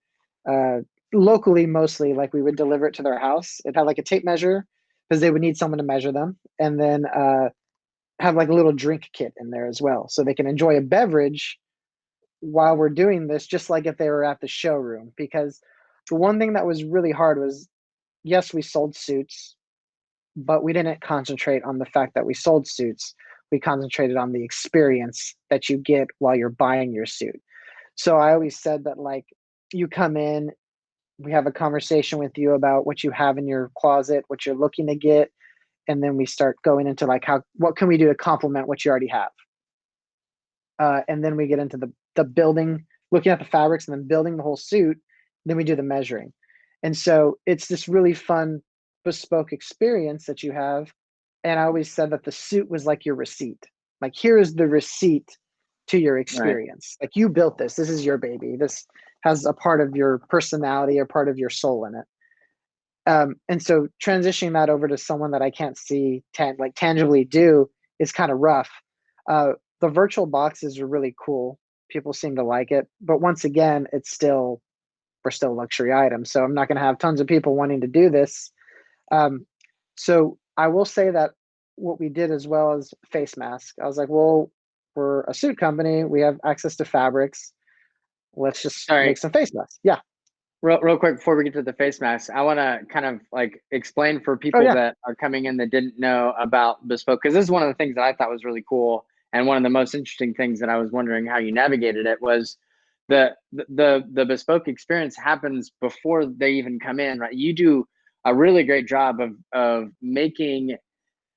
locally mostly, like we would deliver it to their house. It had like a tape measure because they would need someone to measure them, and then have like a little drink kit in there as well, so they can enjoy a beverage while we're doing this, just like if they were at the showroom. Because the one thing that was really hard was, yes, we sold suits, but we didn't concentrate on the fact that we sold suits. We concentrated on the experience that you get while you're buying your suit. So I always said that, like, you come in, we have a conversation with you about what you have in your closet, what you're looking to get, and then we start going into like what can we do to complement what you already have. And then we get into the building, looking at the fabrics and then building the whole suit. Then we do the measuring. And so it's this really fun bespoke experience that you have. And I always said that the suit was like your receipt. Like, here is the receipt to your experience. Like, you built this. This is your baby. This has a part of your personality or part of your soul in it. And so transitioning that over to someone that I can't see tangibly do is kind of rough. The virtual boxes are really cool. People seem to like it, but once again, we're still luxury items. So I'm not going to have tons of people wanting to do this. So I will say that what we did as well as face mask, I was like, well, we're a suit company. We have access to fabrics. Let's just make some face masks. Yeah.
Real quick before we get to the face mask, I want to kind of like explain for people that are coming in that didn't know about Bespoke, because this is one of the things that I thought was really cool, and one of the most interesting things that I was wondering how you navigated it was the bespoke experience happens before they even come in, right? You do a really great job of making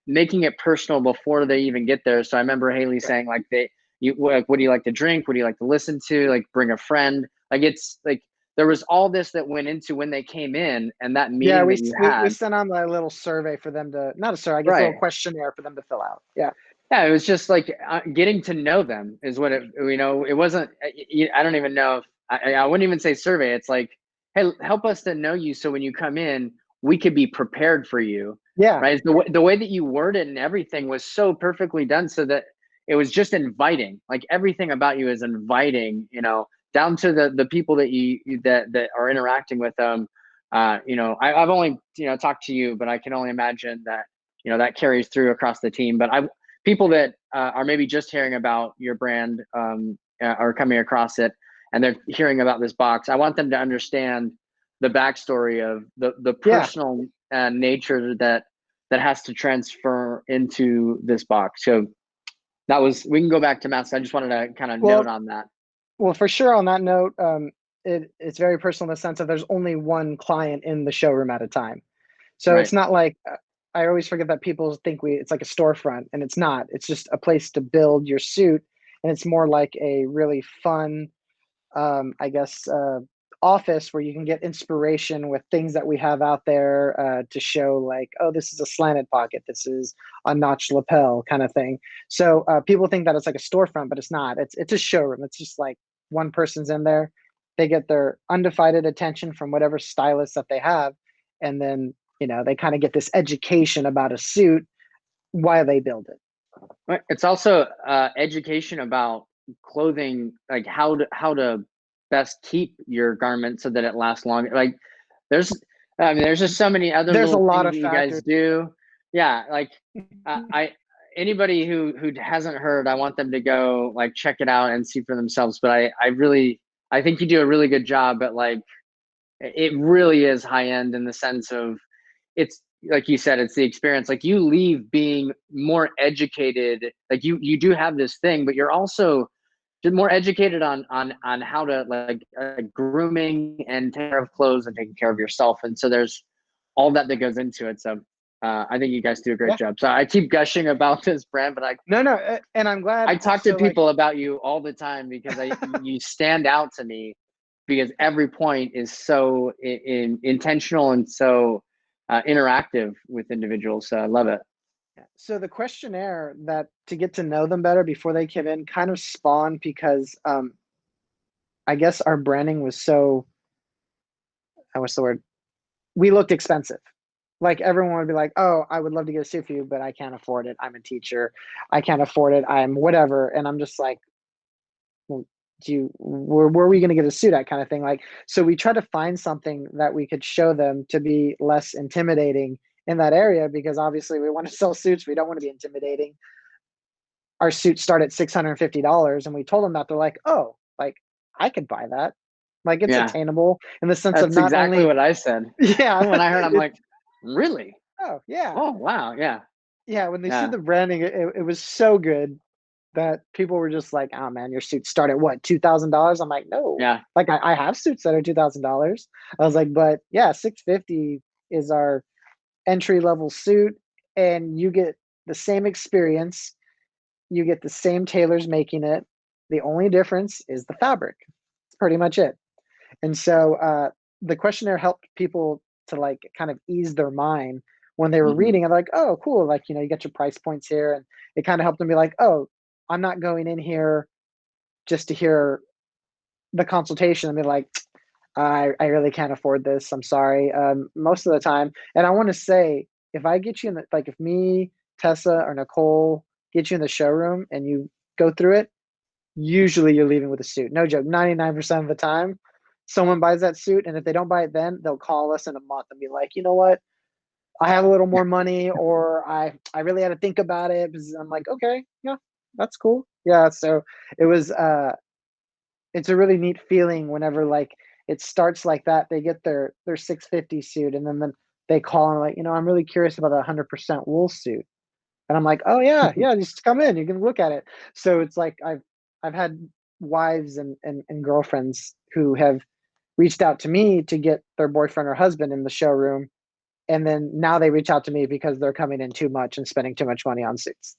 it personal before they even get there. So I remember Haley saying like like, what do you like to drink? What do you like to listen to? Like bring a friend. Like it's like there was all this that went into when they came in and that
Yeah,
meeting that you
we
had.
sent on a little survey for them to, not a survey, I guess a
Right.
little questionnaire for them to fill out. Yeah.
Yeah, it was just like getting to know them is what it, it wasn't, I don't even know if, I wouldn't even say survey. It's like, hey, help us to know you so when you come in, we could be prepared for you,
Yeah.
right? The way that you worded and everything was so perfectly done so that it was just inviting. Like everything about you is inviting, down to the people that that are interacting with them. I've only, talked to you, but I can only imagine that, that carries through across the team. But people that are maybe just hearing about your brand are coming across it and they're hearing about this box. I want them to understand the backstory of the personal nature that has to transfer into this box. So we can go back to Matt's. I just wanted to kind of note on that.
Well, for sure. On that note, it's very personal in the sense that there's only one client in the showroom at a time. So
Right.
It's not like, I always forget that people think it's like a storefront, and it's not. It's just a place to build your suit, and it's more like a really fun, I guess, office where you can get inspiration with things that we have out there to show, like, oh, this is a slanted pocket, this is a notched lapel kind of thing. So people think that it's like a storefront, but it's not. It's a showroom. It's just like one person's in there. They get their undivided attention from whatever stylist that they have, and then they kind of get this education about a suit while they build it.
It's also education about clothing, like how to best keep your garment so that it lasts longer. Like there's just so many other
There's a
little
lot
things
of
that you
factors.
guys do. Yeah, like anybody who hasn't heard, I want them to go like check it out and see for themselves. But I think you do a really good job. But like it really is high end in the sense of it's like you said, it's the experience. Like you leave being more educated. Like you do have this thing, but you're also more educated on how to like grooming and take care of clothes and taking care of yourself. And so there's all that goes into it. So I think you guys do a great job. So I keep gushing about this brand, but
no, and I'm glad.
I talk to people about you all the time because you stand out to me because every point is so intentional and so interactive with individuals. So I love it.
So the questionnaire, that to get to know them better before they came in, kind of spawned because I guess our branding was so, what's the word? We looked expensive. Like everyone would be like, "Oh, I would love to get a suit for you, but I can't afford it. I'm a teacher. I can't afford it. I'm whatever." And I'm just like, well, where are we going to get a suit at, kind of thing. Like, so we tried to find something that we could show them to be less intimidating in that area, because obviously we want to sell suits. We don't want to be intimidating. Our suits start at $650, and we told them that. They're like, "Oh, like I could buy that." Like it's attainable in the sense of
That's
not
exactly
only,
what I said.
yeah.
When I heard, I'm like, really?
Oh yeah.
Oh wow, yeah.
Yeah, when they see
Yeah.
the branding, it was so good that people were just like, "Oh man, your suits start at what, $2,000?" I'm like, "No."
Yeah.
Like I have suits that are $2,000. I was like, but yeah, 650 is our entry level suit, and you get the same experience. You get the same tailors making it. The only difference is the fabric. It's pretty much it. And so the questionnaire helped people to like kind of ease their mind when they were reading. I'm like, "Oh, cool. Like, you get your price points here." And it kind of helped them be like, "Oh, I'm not going in here just to hear the consultation and be like, I really can't afford this. I'm sorry." Most of the time. And I want to say, if I get you in like if me, Tessa, or Nicole get you in the showroom and you go through it, usually you're leaving with a suit. No joke. 99% of the time, someone buys that suit. And if they don't buy it then, they'll call us in a month and be like, "You know what? I have a little more money," or I really had to think about it. Because I'm like, "Okay, yeah, that's cool." Yeah. So it was it's a really neat feeling whenever like it starts like that. They get their 650 suit, and then they call and like, "I'm really curious about a 100% wool suit." And I'm like, "Oh yeah, yeah, just come in. You can look at it." So it's like I've had wives and girlfriends who have reached out to me to get their boyfriend or husband in the showroom. And then now they reach out to me because they're coming in too much and spending too much money on suits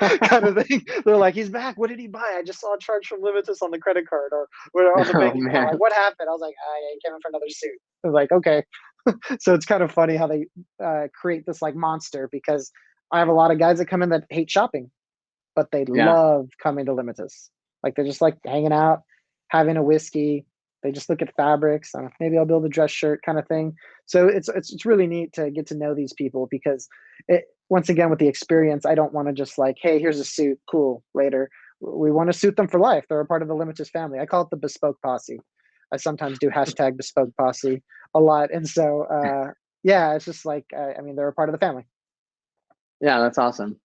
kind of thing. They're like, he's back. What did he buy? I just saw a charge from Limatus on the credit card or on the
Oh
bank account.
man.
Like, what happened? I was like, he came in for another suit. I was like, okay. So it's kind of funny how they create this like monster, because I have a lot of guys that come in that hate shopping, but they
Yeah.
love coming to Limatus. Like, they're just like hanging out, having a whiskey. They just look at fabrics. Maybe I'll build a dress shirt kind of thing. So it's really neat to get to know these people, because once again, with the experience, I don't want to just like, hey, here's a suit, cool, later. We want to suit them for life. They're a part of the Limatus family. I call it the Bespoke Posse. I sometimes do hashtag Bespoke Posse a lot. And so, yeah, it's just like, they're a part of the family.
Yeah, that's awesome.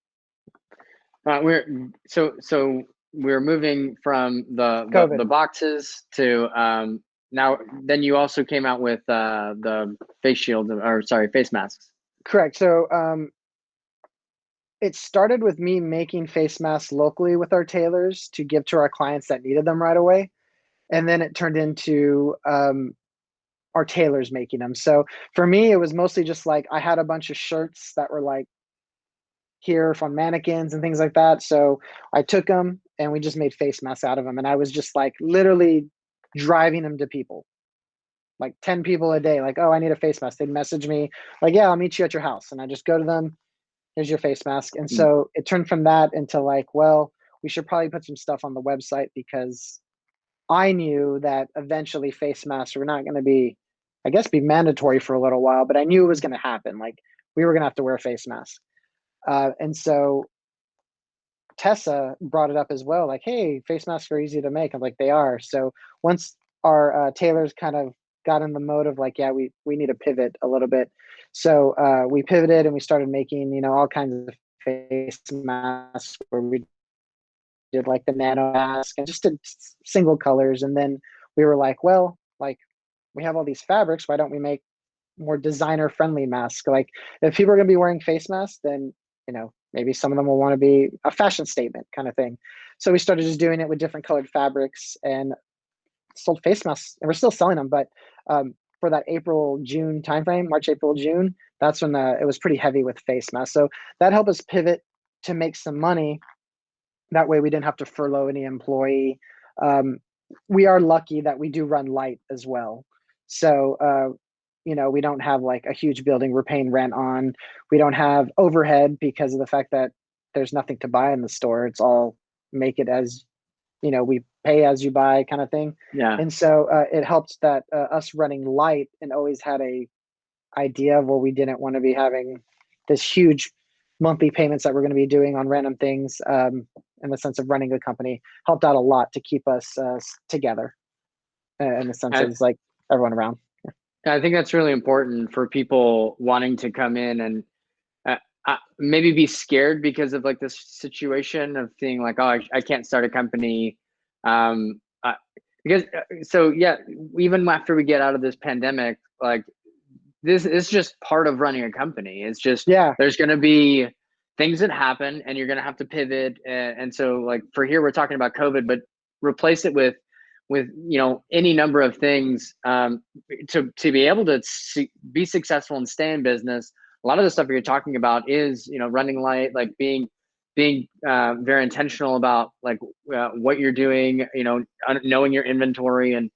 We're moving from the boxes to now. Then you also came out with the face shields, or sorry, face masks.
Correct. So it started with me making face masks locally with our tailors to give to our clients that needed them right away, and then it turned into our tailors making them. So for me, it was mostly just like I had a bunch of shirts that were like here from mannequins and things like that. So I took them and we just made face masks out of them. And I was just like literally driving them to people, like 10 people a day. Like, oh, I need a face mask. They'd message me like, yeah, I'll meet you at your house. And I just go to them. Here's your face mask. And so it turned from that into like, well, we should probably put some stuff on the website, because I knew that eventually face masks were not going to be, I guess, be mandatory for a little while, but I knew it was going to happen. Like, we were going to have to wear face masks. And so Tessa brought it up as well, like, hey, face masks are easy to make. I'm like, they are. So once our tailors kind of got in the mode of like, yeah, we need to pivot a little bit. So we pivoted and we started making, all kinds of face masks, where we did like the nano mask and just did single colors. And then we were like, well, like, we have all these fabrics. Why don't we make more designer friendly masks? Like, if people are going to be wearing face masks, then maybe some of them will want to be a fashion statement kind of thing. So we started just doing it with different colored fabrics and sold face masks, and we're still selling them. But for that April-June timeframe, March, April, June, that's when it was pretty heavy with face masks. So that helped us pivot to make some money. That way we didn't have to furlough any employee. We are lucky that we do run light as well. So we don't have like a huge building we're paying rent on. We don't have overhead because of the fact that there's nothing to buy in the store. It's all make it as, we pay as you buy kind of thing.
Yeah.
And so it helped that us running light and always had a idea of where we didn't want to be having this huge monthly payments that we're going to be doing on random things, in the sense of running a company, helped out a lot to keep us together in the sense of like everyone around.
I think that's really important for people wanting to come in and maybe be scared because of like this situation of being like, oh, I can't start a company. Because even after we get out of this pandemic, like this is just part of running a company. It's just, there's going to be things that happen and you're going to have to pivot. And so like for here, we're talking about COVID, but replace it with any number of things to be able to be successful and stay in business. A lot of the stuff you're talking about is running light, like being very intentional about like what you're doing, knowing your inventory, and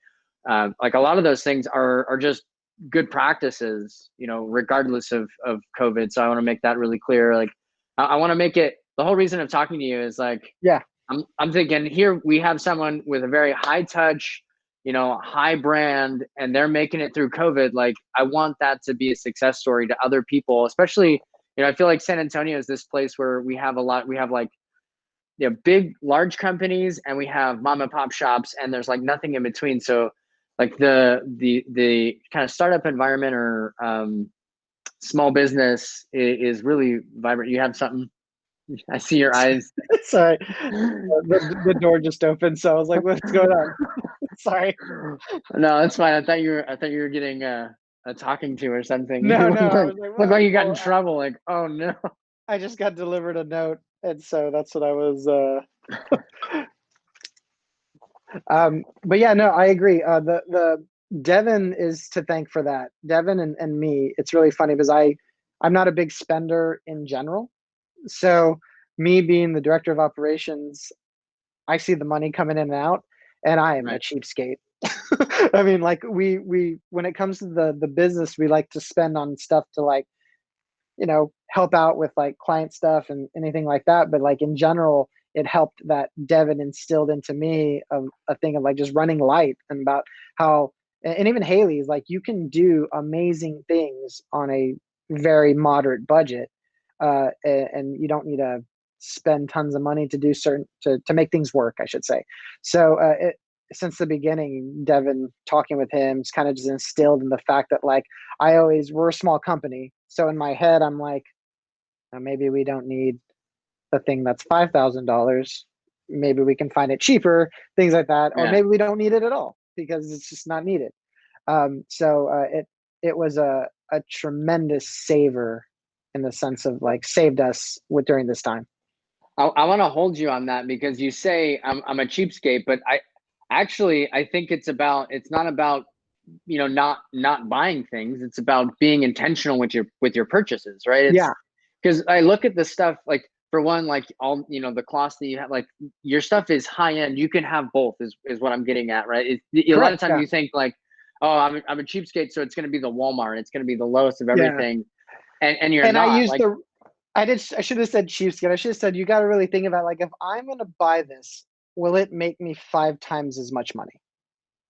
like a lot of those things are just good practices, regardless of COVID. So I want to make that really clear. Like I want to make it, the whole reason of talking to you is like, I'm thinking here we have someone with a very high touch, high brand, and they're making it through COVID. Like I want that to be a success story to other people, especially, I feel like San Antonio is this place where we have like, big, large companies, and we have mom and pop shops, and there's like nothing in between. So like the kind of startup environment or small business is really vibrant. You have something? I see your eyes.
Sorry, the door just opened, so I was like, "What's going on?" Sorry.
No, it's fine. I thought you were getting a talking to or something.
No. I was
like, look like you got in trouble. Like, oh no.
I just got delivered a note, and so that's what I was. But yeah, no, I agree. The Devin is to thank for that. Devin and me. It's really funny because I'm not a big spender in general. So me being the director of operations, I see the money coming in and out, and I am a
Right.
cheapskate. I mean, like we when it comes to the business, we like to spend on stuff to like, help out with like client stuff and anything like that. But like in general, it helped that Devin instilled into me a thing of like just running light and about how, and even Haley's like, you can do amazing things on a very moderate budget, and you don't need to spend tons of money to do to make things work, I should say. So since the beginning, Devin, talking with him, it's kind of just instilled in the fact that like we're a small company, so in my head I'm like, maybe we don't need the thing that's $5,000. Maybe we can find it cheaper, things like that, or
Yeah.
maybe we don't need it at all because it's just not needed. It was a tremendous saver in the sense of like saved us during this time.
I want to hold you on that because you say I'm a cheapskate, but I think it's not about not buying things. It's about being intentional with your purchases, right? It's
Yeah,
because I look at the stuff like, for one, like all the cloths that you have, like your stuff is high end. You can have both, is what I'm getting at, right? A lot of
correct.
times
Yeah,
you think like, oh, I'm a cheapskate, so it's going to be the Walmart, it's going to be the lowest of
yeah.
everything, and you're
And I
not
used
like,
the I should have said sheepskin. I should have said you got to really think about like if I'm gonna buy this, will it make me 5 times as much money?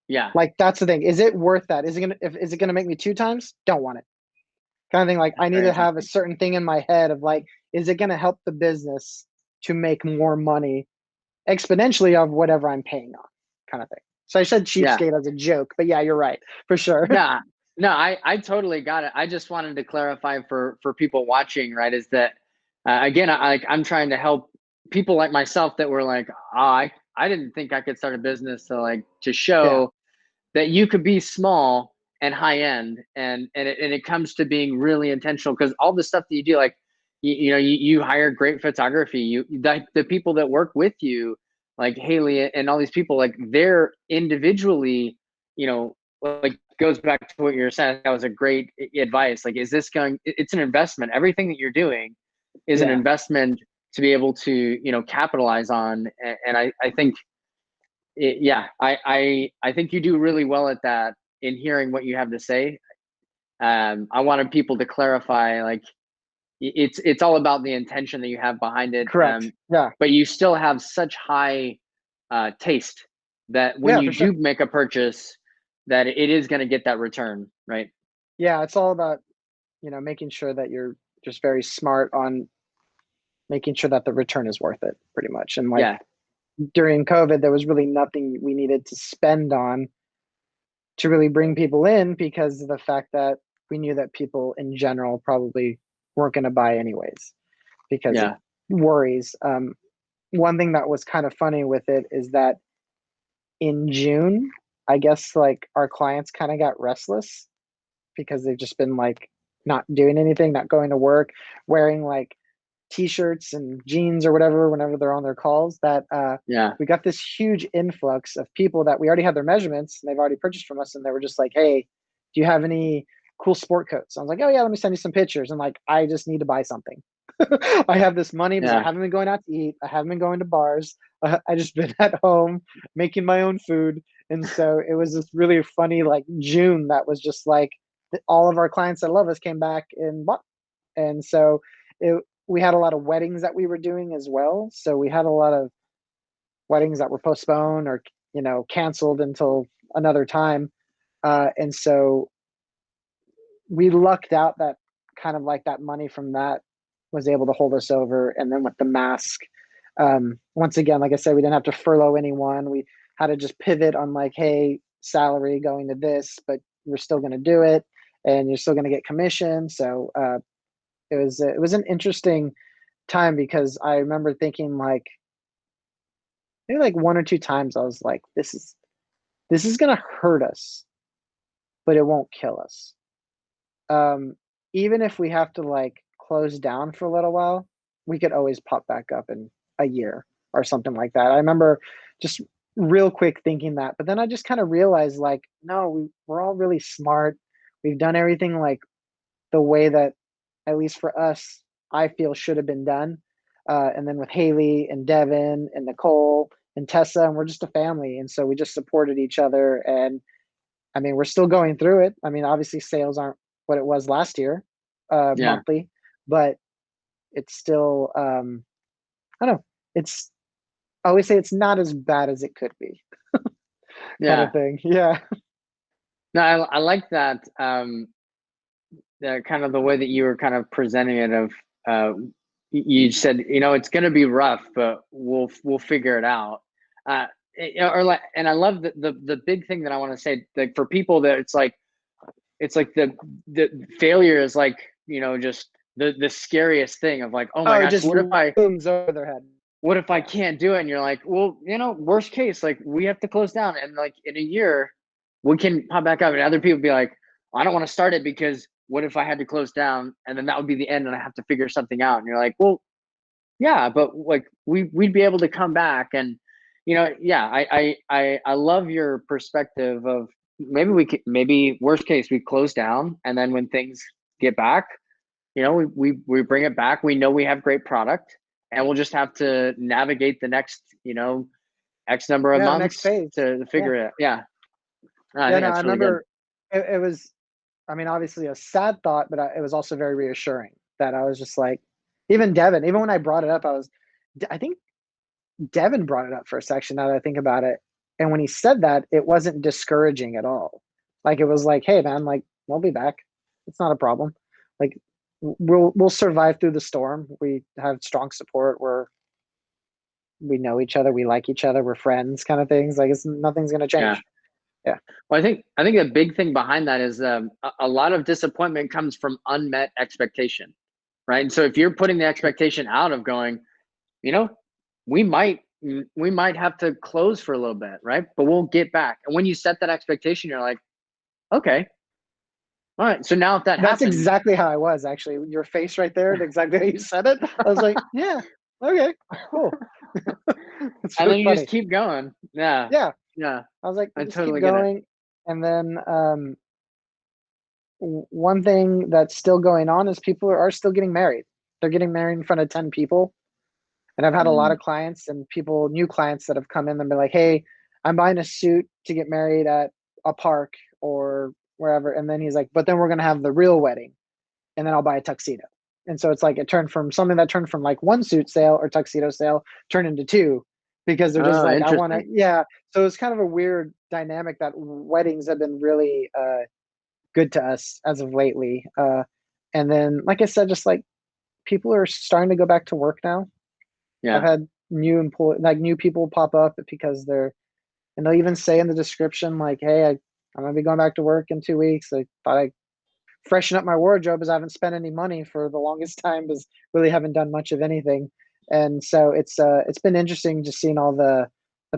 yeah,
Like that's the thing. Is it worth that? Is it gonna make me 2 times? Don't want it. Kind of thing. Like
that's
I need
very
to have a
interesting.
certain thing in my head of like, is it gonna help the business to make more money exponentially of whatever I'm paying on, kind of thing. So I said
Yeah.
cheapskate as a joke, but yeah, you're right for sure.
No, no, I totally got it. I just wanted to clarify for people watching, right? Is that again, I'm trying to help people like myself that were like, oh, I didn't think I could start a business to
Yeah,
show that you could be small and high end, and it comes to being really intentional because all the stuff that you do, like you hire great photography, the people that work with you, like Haley and all these people, like they're individually, like goes back to what you're saying. That was a great advice. Like, is this going? It's an investment. Everything that you're doing is an
yeah,
investment to be able to capitalize on, and I think yeah, I think you do really well at that in hearing what you have to say. I wanted people to clarify, like it's all about the intention that you have behind it.
correct. Yeah,
But you still have such high taste that when
yeah,
you
for sure.
do make a purchase, that it is going to get that return, right?
Yeah, it's all about making sure that you're just very smart on making sure that the return is worth it, pretty much. And like
Yeah,
during COVID, there was really nothing we needed to spend on to really bring people in because of the fact that we knew that people in general probably weren't going to buy anyways because of
yeah,
worries. One thing that was kind of funny with it is that in June, I guess like our clients kind of got restless because they've just been like not doing anything, not going to work, wearing like t-shirts and jeans or whatever whenever they're on their calls, that
yeah,
we got this huge influx of people that we already had their measurements and they've already purchased from us, and they were just like, hey, do you have any cool sport coats? I was like, oh yeah, let me send you some pictures. And like, I just need to buy something. I have this money because I
yeah,
haven't been going out to eat, I haven't been going to bars, I just been at home making my own food. And so it was this really funny like June that was just like all of our clients that love us came back and bought. And so we had a lot of weddings that we were doing as well. So we had a lot of weddings that were postponed or canceled until another time. And so we lucked out that kind of like that money from that was able to hold us over. And then with the mask, once again, like I said, we didn't have to furlough anyone. We had to just pivot on like, hey, salary going to this, but you're still going to do it and you're still going to get commission. So it was an interesting time because I remember thinking like maybe like 1 or 2 times I was like, this is gonna hurt us, but it won't kill us. Um, Even if we have to like close down for a little while, we could always pop back up in a year or something like that. I remember just real quick thinking that, but then I just kind of realized like, no, we're all really smart. We've done everything like the way that, at least for us, I feel should have been done. And then with Haley and Devin and Nicole and Tessa, and we're just a family, and so we just supported each other. And I mean, we're still going through it. I mean, obviously, sales aren't what it was last year,
Yeah.
monthly, but it's still, I don't know. It's I always say it's not as bad as it could be, kind
Yeah.
of thing. Yeah.
No, I like that. The kind of the way that you were kind of presenting it of, you said, it's going to be rough, but we'll figure it out. Or like, and I love the big thing that I want to say, like for people that it's like the failure is like, just the scariest thing of like, oh my
Oh, it
gosh,
just looms over their head.
what if I can't do it? And you're like, well, worst case, like we have to close down, and like in a year we can pop back up, and other people be like, I don't want to start it because what if I had to close down, and then that would be the end and I have to figure something out. And you're like, well, yeah, but like we'd be able to come back. And yeah, I love your perspective of maybe worst case we close down, and then when things get back, we bring it back. We know we have great product, and we'll just have to navigate the next X number of
Yeah, the next
months
phase.
to
Yeah.
figure it. Yeah. No, I
Yeah,
think
no, I
that's really good.
remember it was, I mean, obviously a sad thought, but it was also very reassuring that I was just like, even Devin, even when I brought it up, I think Devin brought it up for a section now that I think about it. And when he said that, it wasn't discouraging at all. Like it was like, hey man, like we'll be back. It's not a problem. Like we'll survive through the storm. We have strong support. We know each other, we like each other, we're friends, kind of things. Like nothing's gonna
Yeah.
change. Yeah.
Well, I think a big thing behind that is a lot of disappointment comes from unmet expectation, right? And so if you're putting the expectation out of going, you know, we might have to close for a little bit, right? But we'll get back. And when you set that expectation, you're like, okay, all right. So now if that
That's
happens,
exactly how I was actually. Your face right there, exactly how you said it. I was like, yeah, okay, cool. It's
and
really
then you just
funny.
keep going. Yeah.
Yeah.
Yeah.
I was like,
I
we'll just keep
totally get it.
going. And then one thing that's still going on is people are still getting married. They're getting married in front of 10 people. And I've had a lot
Mm.
of clients and people, new clients that have come in and been like, hey, I'm buying a suit to get married at a park or wherever. And then he's like, but then we're going to have the real wedding. And then I'll buy a tuxedo. And so it's like it turned from something that turned from like one suit sale or tuxedo sale turned into two because they're just
Oh,
like, I want to,
interesting.
yeah. So it's kind of a weird dynamic that weddings have been really good to us as of lately. And then, like I said, just like people are starting to go back to work now. I've
Yeah.
had new people pop up because and they'll even say in the description, like, hey, I'm going to be going back to work in 2 weeks. I thought I freshen up my wardrobe as I haven't spent any money for the longest time because really haven't done much of anything. And so it's been interesting just seeing all the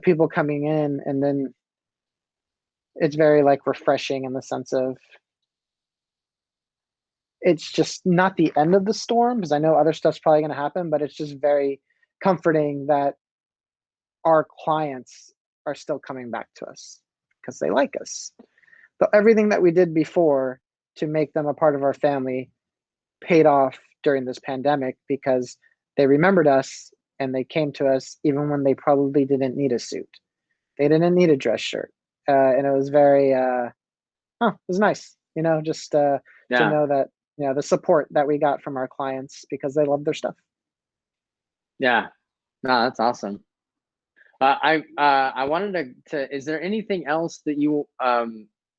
people coming in, and then it's very like refreshing in the sense of it's just not the end of the storm because I know other stuff's probably going to happen, but it's just very comforting that our clients are still coming back to us because they like us. But everything that we did before to make them a part of our family paid off during this pandemic because they remembered us and they came to us even when they probably didn't need a suit. They didn't need a dress shirt. And it was very, it was nice, just to
Yeah.
know that, the support that we got from our clients because they love their stuff.
Yeah. No, that's awesome. I wanted to is there anything else that you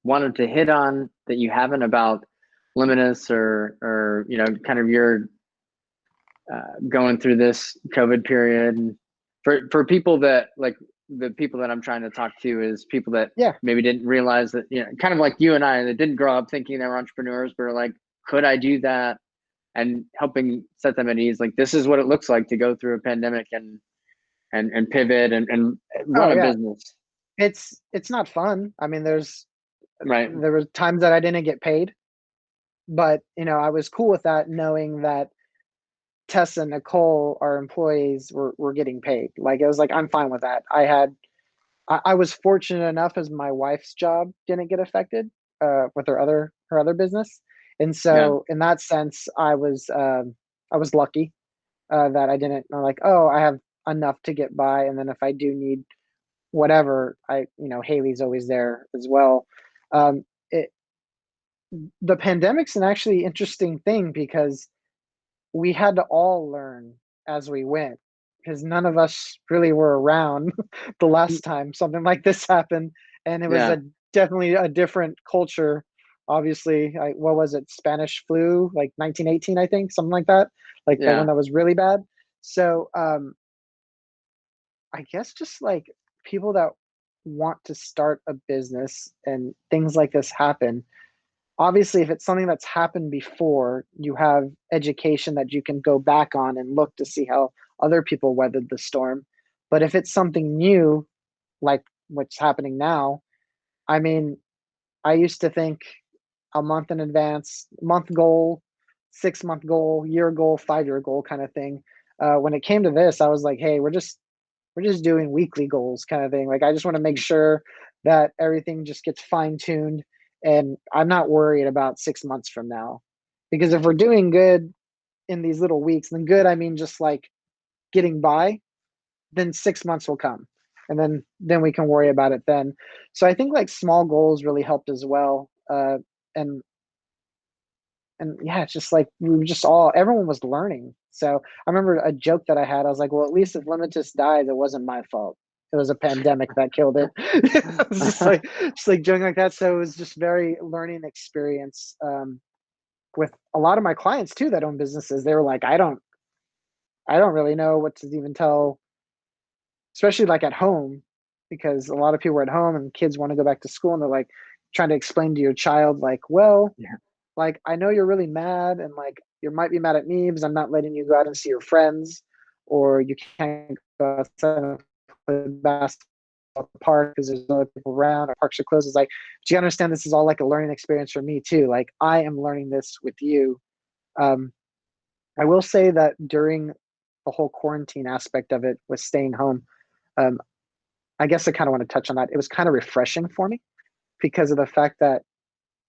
wanted to hit on that you haven't about Limatus or kind of your going through this COVID period? For people that like the people that I'm trying to talk to is people that
Yeah.
maybe didn't realize that, kind of like you and I, that didn't grow up thinking they were entrepreneurs, but are like, could I do that? And helping set them at ease. Like, this is what it looks like to go through a pandemic and pivot and run
Oh
a
yeah.
business.
It's not fun. I mean,
Right.
there were times that I didn't get paid, but I was cool with that, knowing that Tessa and Nicole, our employees, were getting paid. Like it was like I'm fine with that. I had I was fortunate enough as my wife's job didn't get affected with her other business, and
Yeah.
so in that sense, I was lucky that I didn't like, oh, I have enough to get by, and then if I do need whatever, Haley's always there as well. It The pandemic's an actually interesting thing because we had to all learn as we went because none of us really were around the last time something like this happened, and it was
Yeah.
a definitely a different culture. Obviously, what was it? Spanish flu, like 1918, I think, something like that. Like the one
Yeah.
that was really bad. So, I guess just like people that want to start a business and things like this happen. Obviously, if it's something that's happened before, you have education that you can go back on and look to see how other people weathered the storm. But if it's something new, like what's happening now, I mean, I used to think a month in advance, month goal, 6 month goal, year goal, 5 year goal kind of thing. When it came to this, I was like, hey, we're just doing weekly goals kind of thing. Like I just want to make sure that everything just gets fine tuned and I'm not worried about 6 months from now. Because if we're doing good in these little weeks, then good, I mean just like getting by, then 6 months will come. And then we can worry about it then. So I think like small goals really helped as well. And yeah, it's just like we were just all everyone was learning. So I remember a joke that I had. I was like, well, at least if Limitus died, it wasn't my fault. It was a pandemic that killed it. It was just like joking like that. So it was just very learning experience with a lot of my clients too that own businesses. They were like, I don't really know what to even tell, especially like at home, because a lot of people are at home and kids want to go back to school and they're like trying to explain to your child, like, well,
Yeah.
like, I know you're really mad and like you might be mad at me because I'm not letting you go out and see your friends, or you can't go outside and play basketball at the park because there's other people around or parks are closed. It's like, do you understand this is all like a learning experience for me too? Like I am learning this with you. Um, I will say that during the whole quarantine aspect of it with staying home, um, I guess I kind of want to touch on that. It was kind of refreshing for me because of the fact that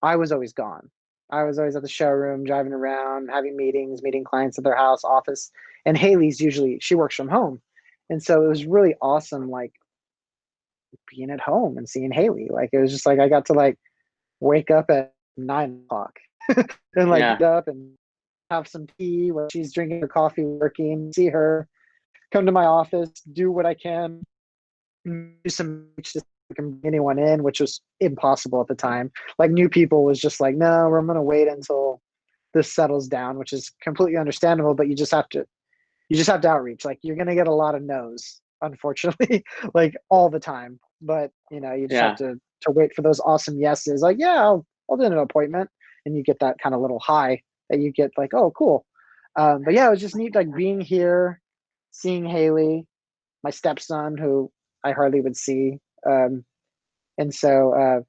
I was always gone. I was always at the showroom, driving around, having meetings, meeting clients at their house, office. And Haley's usually she works from home. And so it was really awesome, like being at home and seeing Haley. Like it was just like I got to like wake up at 9 o'clock and like
Yeah.
get up and have some tea while she's drinking her coffee, working, see her, come to my office, do what I can, do some just can bring anyone in, which was impossible at the time. Like new people was just like, no, I'm gonna wait until this settles down, which is completely understandable. But you just have to outreach. Like you're gonna get a lot of no's, unfortunately, like all the time. But you just have
Yeah.
to wait for those awesome yeses. Like yeah, I'll do an appointment, and you get that kind of little high that you get like, oh cool. But yeah, it was just neat like being here, seeing Haley, my stepson who I hardly would see. Um, and so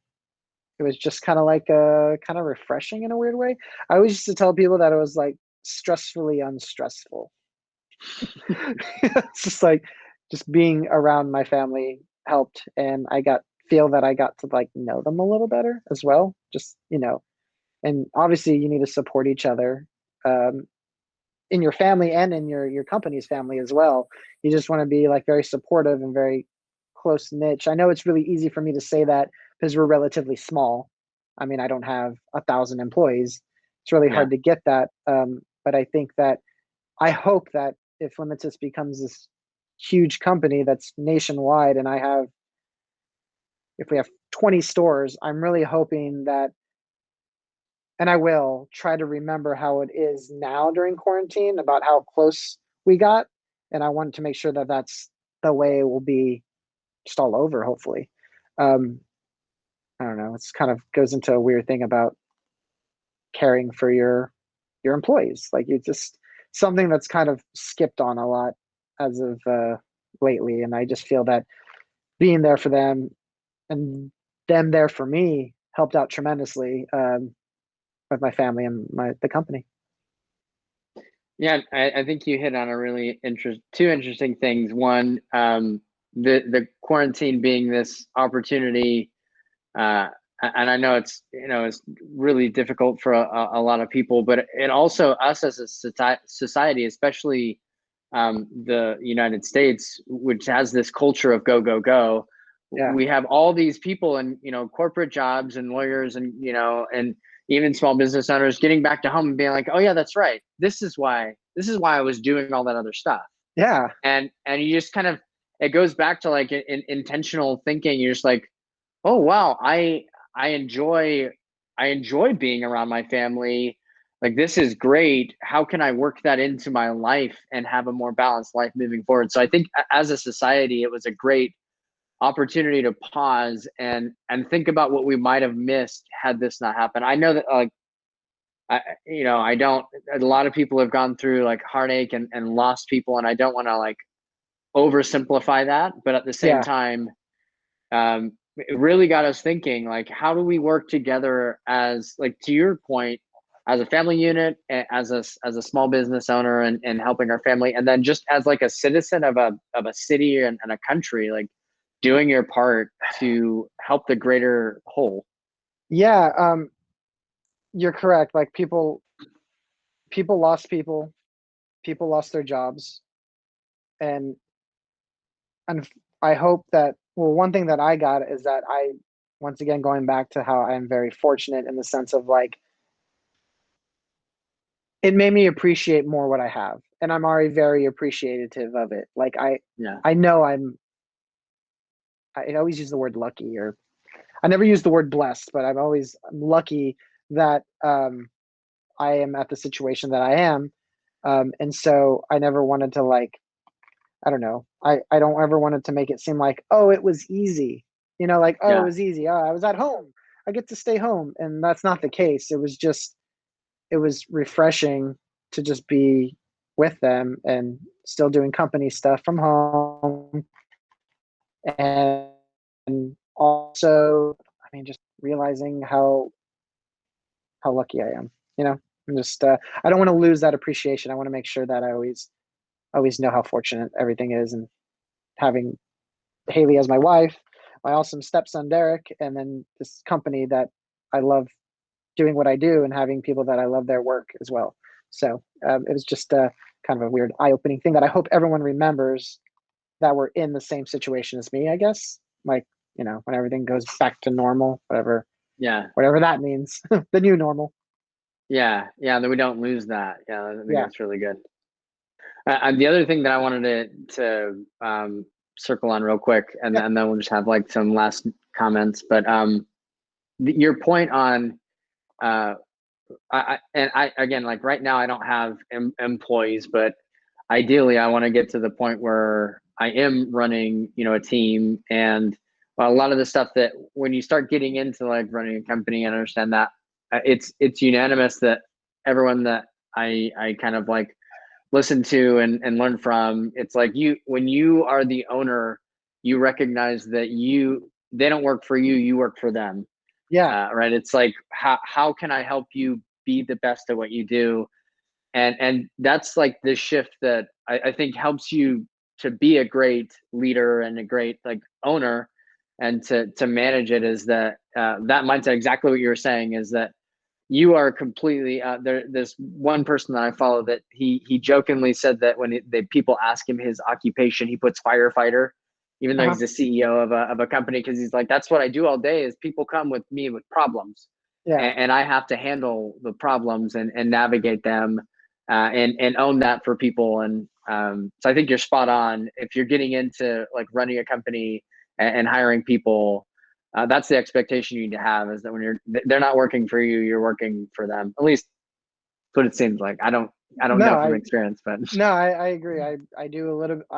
it was just kind of like kind of refreshing in a weird way. I always used to tell people that it was like stressfully unstressful. It's just like just being around my family helped, and feel that I got to like know them a little better as well. Just and obviously you need to support each other um, in your family and in your company's family as well. You just want to be like very supportive and very close niche. I know it's really easy for me to say that because we're relatively small. I mean, I don't have 1,000 employees. It's really
Yeah.
hard to get that. But I think that I hope that if Limitus becomes this huge company that's nationwide, and if we have 20 stores, I'm really hoping that, and I will try to remember how it is now during quarantine about how close we got. And I want to make sure that that's the way it will be just all over, hopefully. Um, I don't know. It's kind of goes into a weird thing about caring for your employees. Like it's just something that's kind of skipped on a lot as of lately. And I just feel that being there for them and them there for me helped out tremendously with my family and the company.
Yeah. I think you hit on a really two interesting things. One, the quarantine being this opportunity, and I know it's it's really difficult for a lot of people, but it also us as a society, especially the United States, which has this culture of go go go.
Yeah.
We have all these people in corporate jobs and lawyers and and even small business owners getting back to home and being like, oh yeah, that's right. This is why I was doing all that other stuff.
Yeah.
And you just kind of, it goes back to like intentional thinking. You're just like, oh wow, I enjoy being around my family. Like, this is great. How can I work that into my life and have a more balanced life moving forward? So I think as a society, it was a great opportunity to pause and think about what we might have missed had this not happened. I know that I don't, a lot of people have gone through like heartache and lost people, and I don't want to like oversimplify that, but at the same time, it really got us thinking, like, how do we work together as, like, to your point, as a family unit, as a small business owner, and helping our family, and then just as like a citizen of a city and a country, like doing your part to help the greater whole.
Yeah. You're correct. Like people lost people lost their jobs, and I hope that, well, one thing that I got is that once again, going back to how I'm very fortunate in the sense of like, it made me appreciate more what I have, and I'm already very appreciative of it. Like I know I always use the word lucky, or I never use the word blessed, but I'm lucky that I am at the situation that I am. And so I never wanted to, like, I don't know. I don't ever want it to make it seem like, oh, it was easy. Like, oh, it was easy. Oh, I was at home. I get to stay home. And that's not the case. It was refreshing to just be with them and still doing company stuff from home. And also, I mean, just realizing how lucky I am. I'm just I don't want to lose that appreciation. I want to make sure that I always know how fortunate everything is, and having Haley as my wife, my awesome stepson Derek, and then this company that I love doing what I do, and having people that I love their work as well. So it was just kind of a weird eye-opening thing that I hope everyone remembers, that we're in the same situation as me, I guess. Like, when everything goes back to normal, whatever that means, the new normal.
That we don't lose that. I think that's really good. The other thing that I wanted to circle on real quick, and then we'll just have like some last comments. But your point on, again, like right now I don't have employees, but ideally I want to get to the point where I am running, a team, and a lot of the stuff that when you start getting into like running a company, and understand that it's unanimous that everyone that I kind of like listen to and learn from, it's like, when you are the owner, you recognize that they don't work for you, you work for them. Right. It's like, how can I help you be the best at what you do? And that's like the shift that I think helps you to be a great leader and a great like owner, and to manage it, is that that mindset, exactly what you were saying, is that you are completely there's one person that I follow that he jokingly said that when people ask him his occupation, he puts firefighter, even though he's the CEO of a company, because he's like, that's what I do all day, is people come with me with problems, and I have to handle the problems and navigate them, and own that for people. And so I think you're spot on. If you're getting into like running a company and hiring people, that's the expectation you need to have, is that when they're not working for you, you're working for them. At least that's what it seems like. I don't know from experience, but
no, I agree. I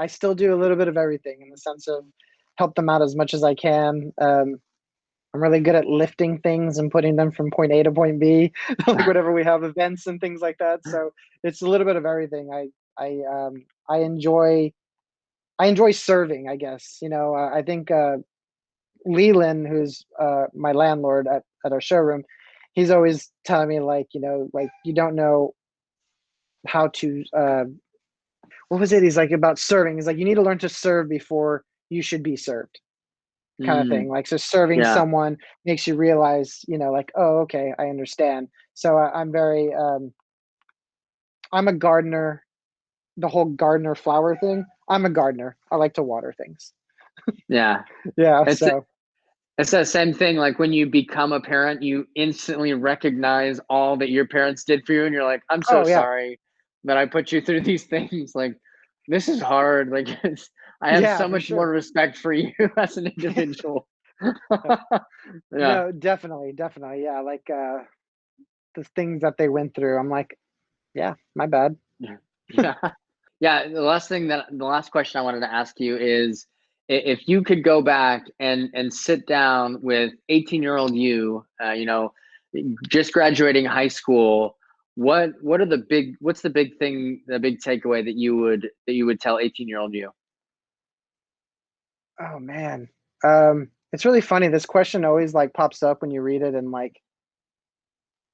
still do a little bit of everything, in the sense of help them out as much as I can. I'm really good at lifting things and putting them from point A to point B, like whatever we have, events and things like that. So it's a little bit of everything. I enjoy serving, I guess. I think Leland, who's my landlord at our showroom, he's always telling me, like, like, you don't know how to what was it? He's like, about serving. He's like, you need to learn to serve before you should be served kind of
Mm,
thing. Like, so serving
yeah.
someone makes you realize, like, oh, okay, I understand. So I'm very, I'm a gardener, the whole gardener flower thing. I'm a gardener. I like to water things.
Yeah.
Yeah.
It's
So,
it's that same thing. Like when you become a parent, you instantly recognize all that your parents did for you, and you're like, I'm so
oh, yeah.
sorry that I put you through these things. Like, this is hard. Like, I have
Yeah,
so
for
much more
sure.
respect for you as an individual. Yeah.
No, definitely. Definitely. Yeah. Like, the things that they went through, I'm like, yeah, my bad.
Yeah. Yeah. The last question I wanted to ask you is, if you could go back and sit down with 18-year-old you, just graduating high school, what's the big thing, the big takeaway that you would tell 18-year-old you?
Oh man. It's really funny. This question always like pops up when you read it, and like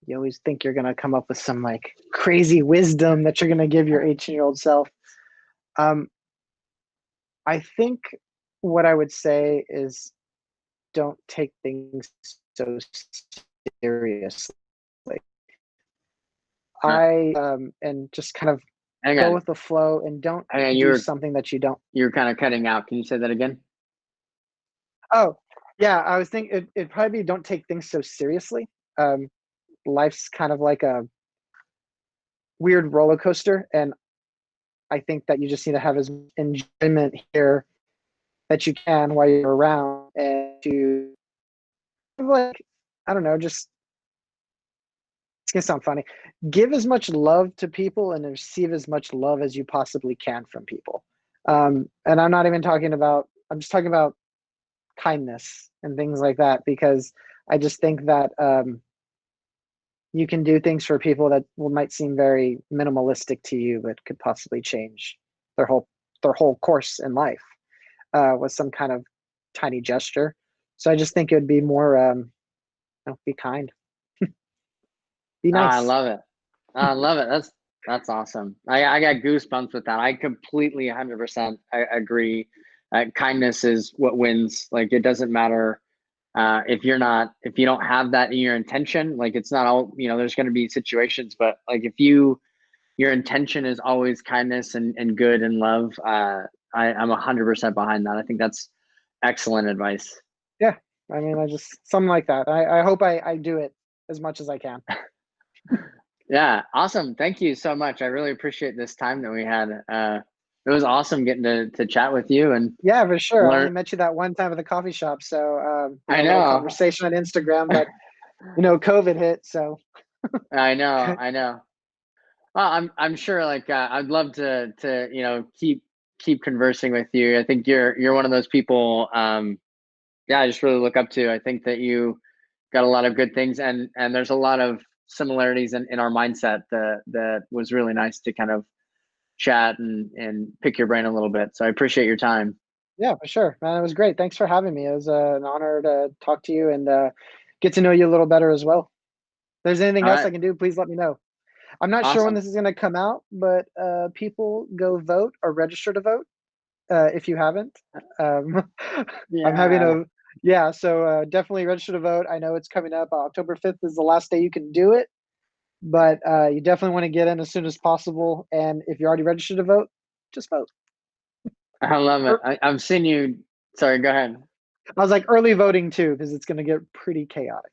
you always think you're gonna come up with some like crazy wisdom that you're gonna give your 18-year-old self. Um, I think what I would say is don't take things so seriously.
Uh,
And just kind of
Hang
go
on,
with the flow and don't
hang on.
do
You're
something that you don't.
you're kind of cutting out. Can you say that again?
Oh, yeah, I was thinking it'd probably be don't take things so seriously. Um, Life's kind of like a weird roller coaster, and I think that you just need to have as much enjoyment here that you can while you're around, and to like, I don't know, just it's gonna sound funny. Give as much love to people and receive as much love as you possibly can from people. And I'm not even talking about, I'm just talking about kindness and things like that, because I just think that you can do things for people that might seem very minimalistic to you, but could possibly change their whole course in life with some kind of tiny gesture. So I just think it would be more, be kind, be
I
nice.
love it. I love it. That's awesome. I got goosebumps with that. I completely 100% agree. Kindness is what wins. Like, it doesn't matter if you don't have that in your intention. Like, it's not all, there's going to be situations, but like if your intention is always kindness and good and love, I'm 100% behind that. I think that's excellent advice.
Yeah, I mean, I just something like that. I hope I do it as much as I can.
Yeah, awesome. Thank you so much. I really appreciate this time that we had. It was awesome getting to chat with you and
Yeah, for sure. I only
learn.
met you that one time at the coffee shop, so we
I
had a little
know,
conversation on Instagram, but COVID hit, so
I know, I know. Well, I'm sure. Like, I'd love to keep conversing with you. I think you're one of those people. Yeah, I just really look up to. I think that you got a lot of good things, and there's a lot of similarities in our mindset that was really nice to kind of chat and pick your brain a little bit. So I appreciate your time.
yeah, for sure, man. It was great. Thanks for having me. It was an honor to talk to you and get to know you a little better as well. If there's anything
All
else
right,
I can do, please let me know. I'm not sure when
awesome.
this is going to come out, but people go vote or register to vote if you haven't. Um, I'm having
Yeah.
a yeah, so definitely register to vote. I know it's coming up. October 5th is the last day you can do it, but you definitely want to get in as soon as possible. And if you're already registered to vote, just vote.
I love it.
Er,
I'm seeing you. Sorry, go ahead.
I was like early voting too, because it's going to get pretty chaotic.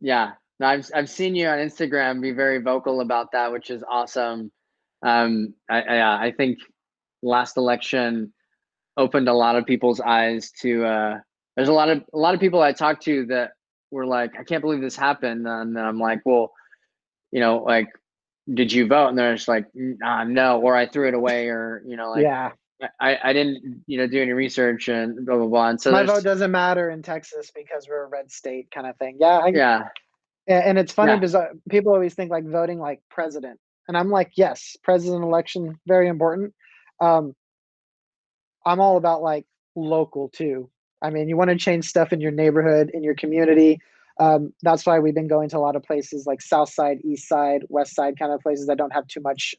Yeah. No, I've seen you on Instagram be very vocal about that, which is awesome. I think last election opened a lot of people's eyes to. There's a lot of people I talked to that were like, I can't believe this happened, and then I'm like, well, like, did you vote? And they're just like, no, or I threw it away, or like,
Yeah,
I didn't do any research and blah blah blah. And so
my vote
there's
doesn't matter in Texas because we're a red state kind of thing. Yeah,
yeah
and it's funny
yeah
because people always think like voting like president, and I'm like, yes, president election very important. Um, I'm all about like local too. I mean, you want to change stuff in your neighborhood, in your community. That's why we've been going to a lot of places like South Side, East Side, West Side, kind of places that don't have too much.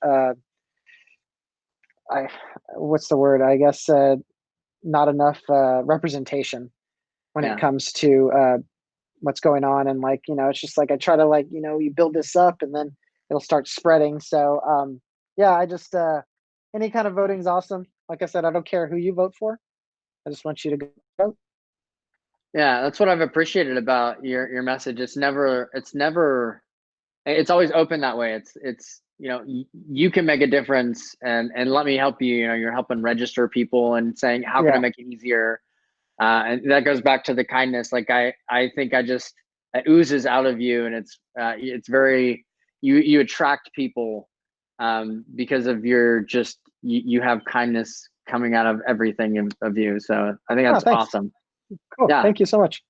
I what's the word? I guess not enough representation when
Yeah.
it comes to what's going on. And like, it's just like I try to like, you build this up and then it'll start spreading. So yeah, I just any kind of voting is awesome. Like I said, I don't care who you vote for. I just want you to go vote.
Yeah, that's what I've appreciated about your message. It's always open that way. It's you can make a difference, and let me help you. You're helping register people and saying, how can I
Yeah.
make it easier? And that goes back to the kindness. Like I think it oozes out of you, and it's very, you attract people because of you have kindness coming out of everything of you. So I think
Oh,
that's
thanks.
awesome.
Cool.
Yeah.
Thank you so much.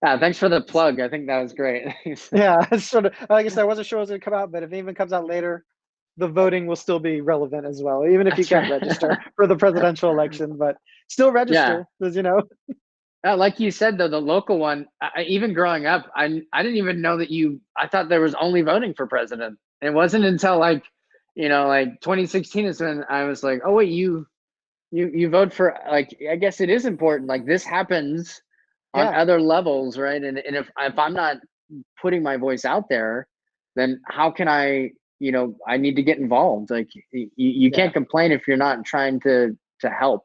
Yeah, thanks for the plug. I think that was great.
Yeah, it's sort of like I said, I wasn't sure it was going to come out, but if it even comes out later, the voting will still be relevant as well, even if you
That's
can't
right.
register for the presidential election, but still
Yeah.
register because
Like you said, though, the local one, even growing up, I didn't even know I thought there was only voting for president. It wasn't until like 2016 is when I was like, oh wait, you vote for, like, I guess it is important. Like, this happens on
yeah,
other levels, right? And if I'm not putting my voice out there, then how can I need to get involved. Like, you
yeah,
can't complain if you're not trying to help,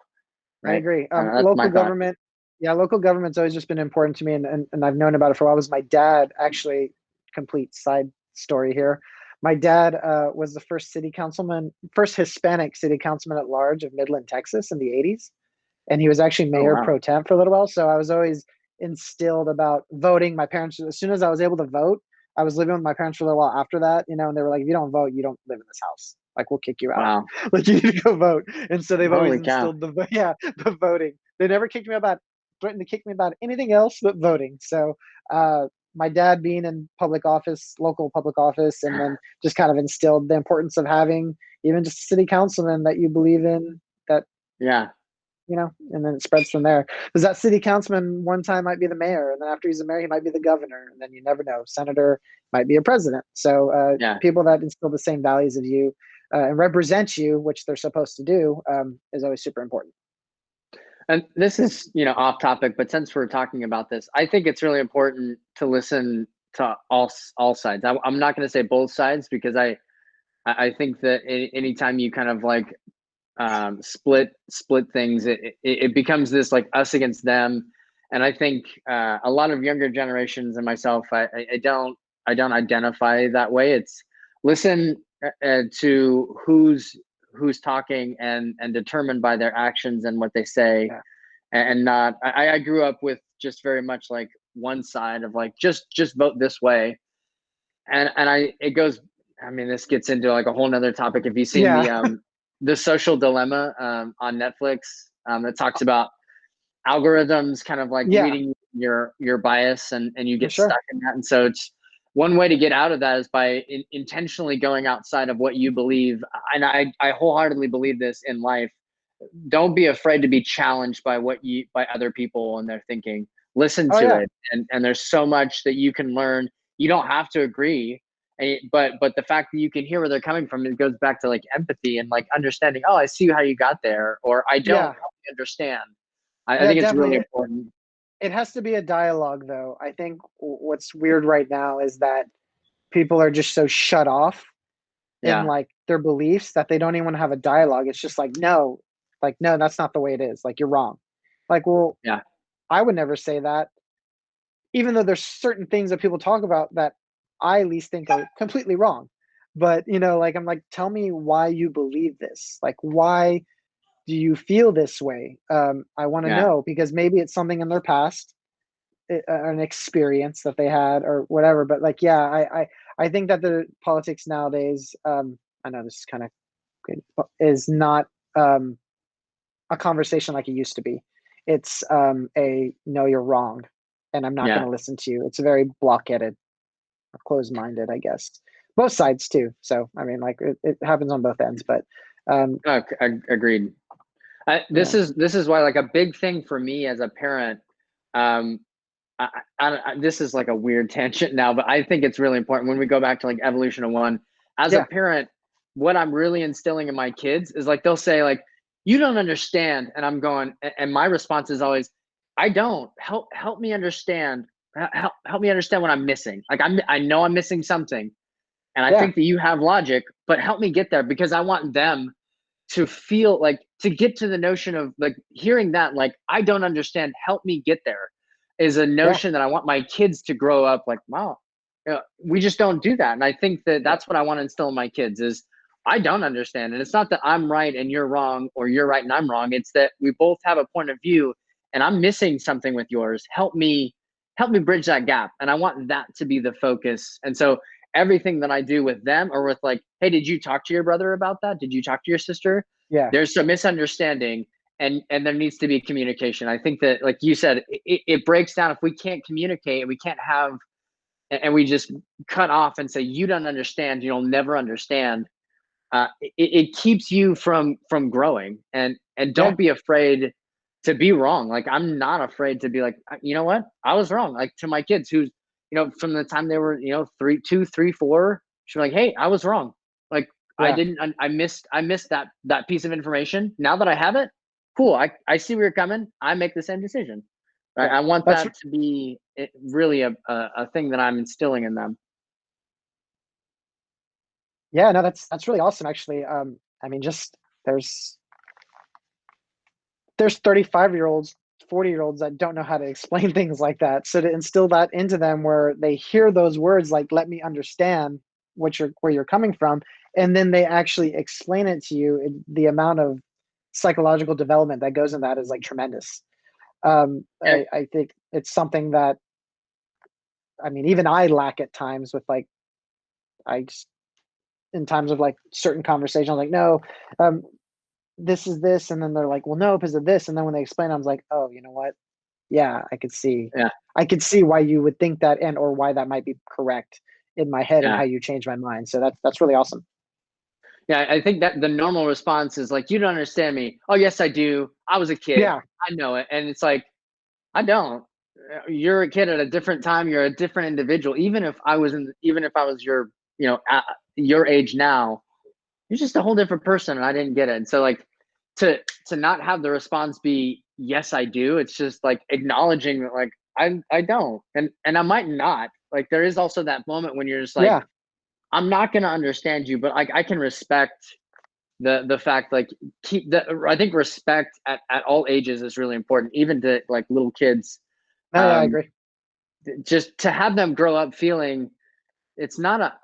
I
right?
agree.
That's
Local
my thought.
government, yeah, local government's always just been important to me, and I've known about it for a while. It was my dad, actually, complete side story here. My dad was the first Hispanic city councilman at large of Midland, Texas in the 80s. And he was actually
Oh
mayor
wow.
pro temp for a little while. So I was always instilled about voting. My parents, as soon as I was able to vote, I was living with my parents for a little while after that, and they were like, if you don't vote, you don't live in this house. Like, we'll kick you out.
Wow.
Like, you need to go vote. And so they've always
Holy cow.
instilled the voting. They never kicked me about, threatened to kick me about anything else but voting. So my dad being in public office, local public office, and then just kind of instilled the importance of having even just a city councilman that you believe in, that
Yeah.
and then it spreads from there. Because that city councilman one time might be the mayor, and then after he's the mayor, he might be the governor, and then you never know. Senator might be a president. So
Yeah.
people that instill the same values of you and represent you, which they're supposed to do, is always super important.
And this is, off topic, but since we're talking about this, I think it's really important to listen to all sides. I'm not going to say both sides, because I think that anytime you kind of like split things, it becomes this like us against them. And I think a lot of younger generations and myself, I don't identify that way. It's listen to who's talking, and determined by their actions and what they say.
Yeah.
And not, I grew up with just very much like one side of like, just vote this way. And it goes, I mean, this gets into like a whole nother topic. If you've seen
Yeah.
the Social Dilemma on Netflix, that talks about algorithms kind of like
Yeah,
reading your bias, and you
for
get
sure.
stuck in that. And so it's one way to get out of that is by intentionally going outside of what you believe. And I wholeheartedly believe this in life. Don't be afraid to be challenged by by other people and their thinking. Listen
Oh
to
yeah,
it, and there's so much that you can learn. You don't have to agree, but the fact that you can hear where they're coming from, it goes back to like empathy and like understanding. Oh, I see how you got there, or I don't
yeah,
help you understand. I
yeah,
think it's
definitely.
really important.
It has to be a dialogue, though. I think what's weird right now is that people are just so shut off in
Yeah,
like their beliefs that they don't even want to have a dialogue. It's just like no, that's not the way it is. Like, you're wrong. Like, well,
yeah,
I would never say that, even though there's certain things that people talk about that I at least think are completely wrong. But like, I'm like, tell me why you believe this. Like, why do you feel this way? I want to
yeah,
know, because maybe it's something in their past, an experience that they had or whatever. But like, yeah, I think that the politics nowadays, I know this is kind of good, is not a conversation like it used to be. It's a no, you're wrong, and I'm not going
yeah.
to listen to you. It's very blockheaded, or closed-minded, I guess. Both sides too. So I mean, like, it happens on both ends. But
Agreed. This
yeah,
is why, like, a big thing for me as a parent. Um, this is like a weird tangent now, but I think it's really important when we go back to like evolution of one. As a
yeah,
parent, what I'm really instilling in my kids is like, they'll say like, you don't understand. And I'm going, and my response is always, I don't. Help me understand. Help me understand what I'm missing. Like I know I'm missing something, and I think that you have logic, but help me get there, because I want them to feel like, to get to the notion of like hearing that, like, I don't understand, help me get there, is a notion that I want my kids to grow up like, wow, we just don't do that. And I think that that's what I want to instill in my kids is, I don't understand. And it's not that I'm right and you're wrong, or you're right and I'm wrong. It's that we both have a point of view, and I'm missing something with yours. Help me bridge that gap. And I want that to be the focus. And so everything that I do with them, or with like, hey, did you talk to your brother about that? Did you talk to your sister?
Yeah.
There's some misunderstanding, and there needs to be communication. I think that, like you said, it breaks down if we can't communicate, and we can't have, and we just cut off and say, you don't understand, you'll never understand. It keeps you from growing, and don't be afraid to be wrong. Like, I'm not afraid to be like, you know what, I was wrong. Like, to my kids, who's, from the time they were, 2, 3, 4, she's like, hey, I was wrong. Like, I missed that piece of information. Now that I have it, cool. I see where you're coming. I make the same decision. Right? I want that to be really a thing that I'm instilling in them.
Yeah, no, that's really awesome, actually. I mean, just there's 35-year-olds, 40-year-olds that don't know how to explain things like that. So to instill that into them, where they hear those words like, let me understand where you're coming from, and then they actually explain it to you, the amount of psychological development that goes in that is like tremendous. I think it's something that, I mean, even I lack at times with, like, in times of like certain conversations, I'm like, no, this is this. And then they're like, well, no, because of this. And then when they explain, I was like, oh, you know what? Yeah, I could see.
Yeah.
I could see why you would think that, and or why that might be correct in my head, and how you changed my mind. So that's really awesome.
Yeah, I think that the normal response is like, you don't understand me. Oh, yes, I do. I was a kid.
Yeah.
I know it. And it's like, I don't. You're a kid at a different time. You're a different individual. Even if I was your, at your age now, you're just a whole different person, and I didn't get it. And so, like, to not have the response be, yes, I do. It's just like acknowledging that, like, I don't, and I might not. Like, there is also that moment when you're just like, I'm not going to understand you, but like, I can respect the fact, like, I think respect at all ages is really important, even to like little kids.
I agree.
Just to have them grow up feeling it's not a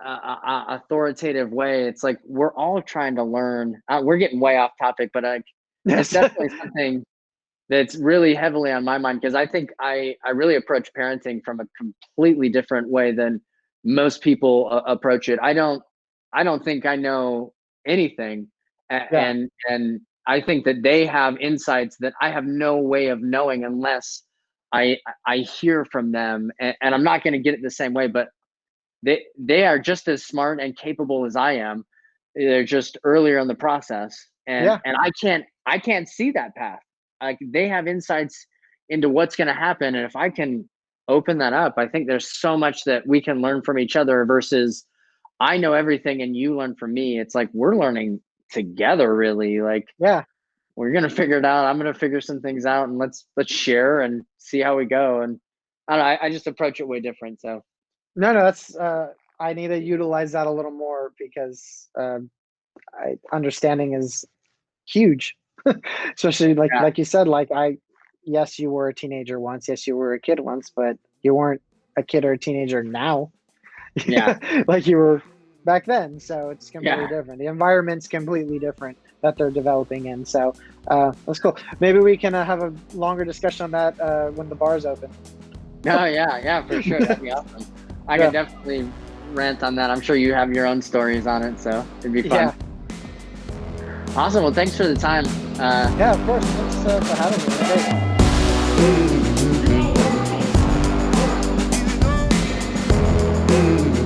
authoritative way. It's like, we're all trying to learn. We're getting way off topic, but it's definitely something that's really heavily on my mind, because I think I really approach parenting from a completely different way than most people approach it. I don't think I know anything, and I think that they have insights that I have no way of knowing unless I hear from them, and I'm not going to get it the same way, but they are just as smart and capable as I am. They're just earlier in the process, and I can't see that path. Like, they have insights into what's going to happen, and if I can open that up, I think there's so much that we can learn from each other, versus I know everything and you learn from me. It's like, we're learning together, really. Like, we're going to figure it out. I'm going to figure some things out, and let's share and see how we go. And I don't know, I just approach it way different. So
no, that's I need to utilize that a little more, because understanding is huge, especially like you said, like, yes, you were a teenager once, yes, you were a kid once, but you weren't a kid or a teenager now. Like you were back then. So it's completely different. The environment's completely different that they're developing in. So that's cool. Maybe we can have a longer discussion on that when the bar's open.
Oh yeah, for sure. That'd be awesome. I could definitely rant on that. I'm sure you have your own stories on it, so it'd be fun. Awesome. Well, thanks for the time.
Yeah, of course. Thanks for having me. It was great.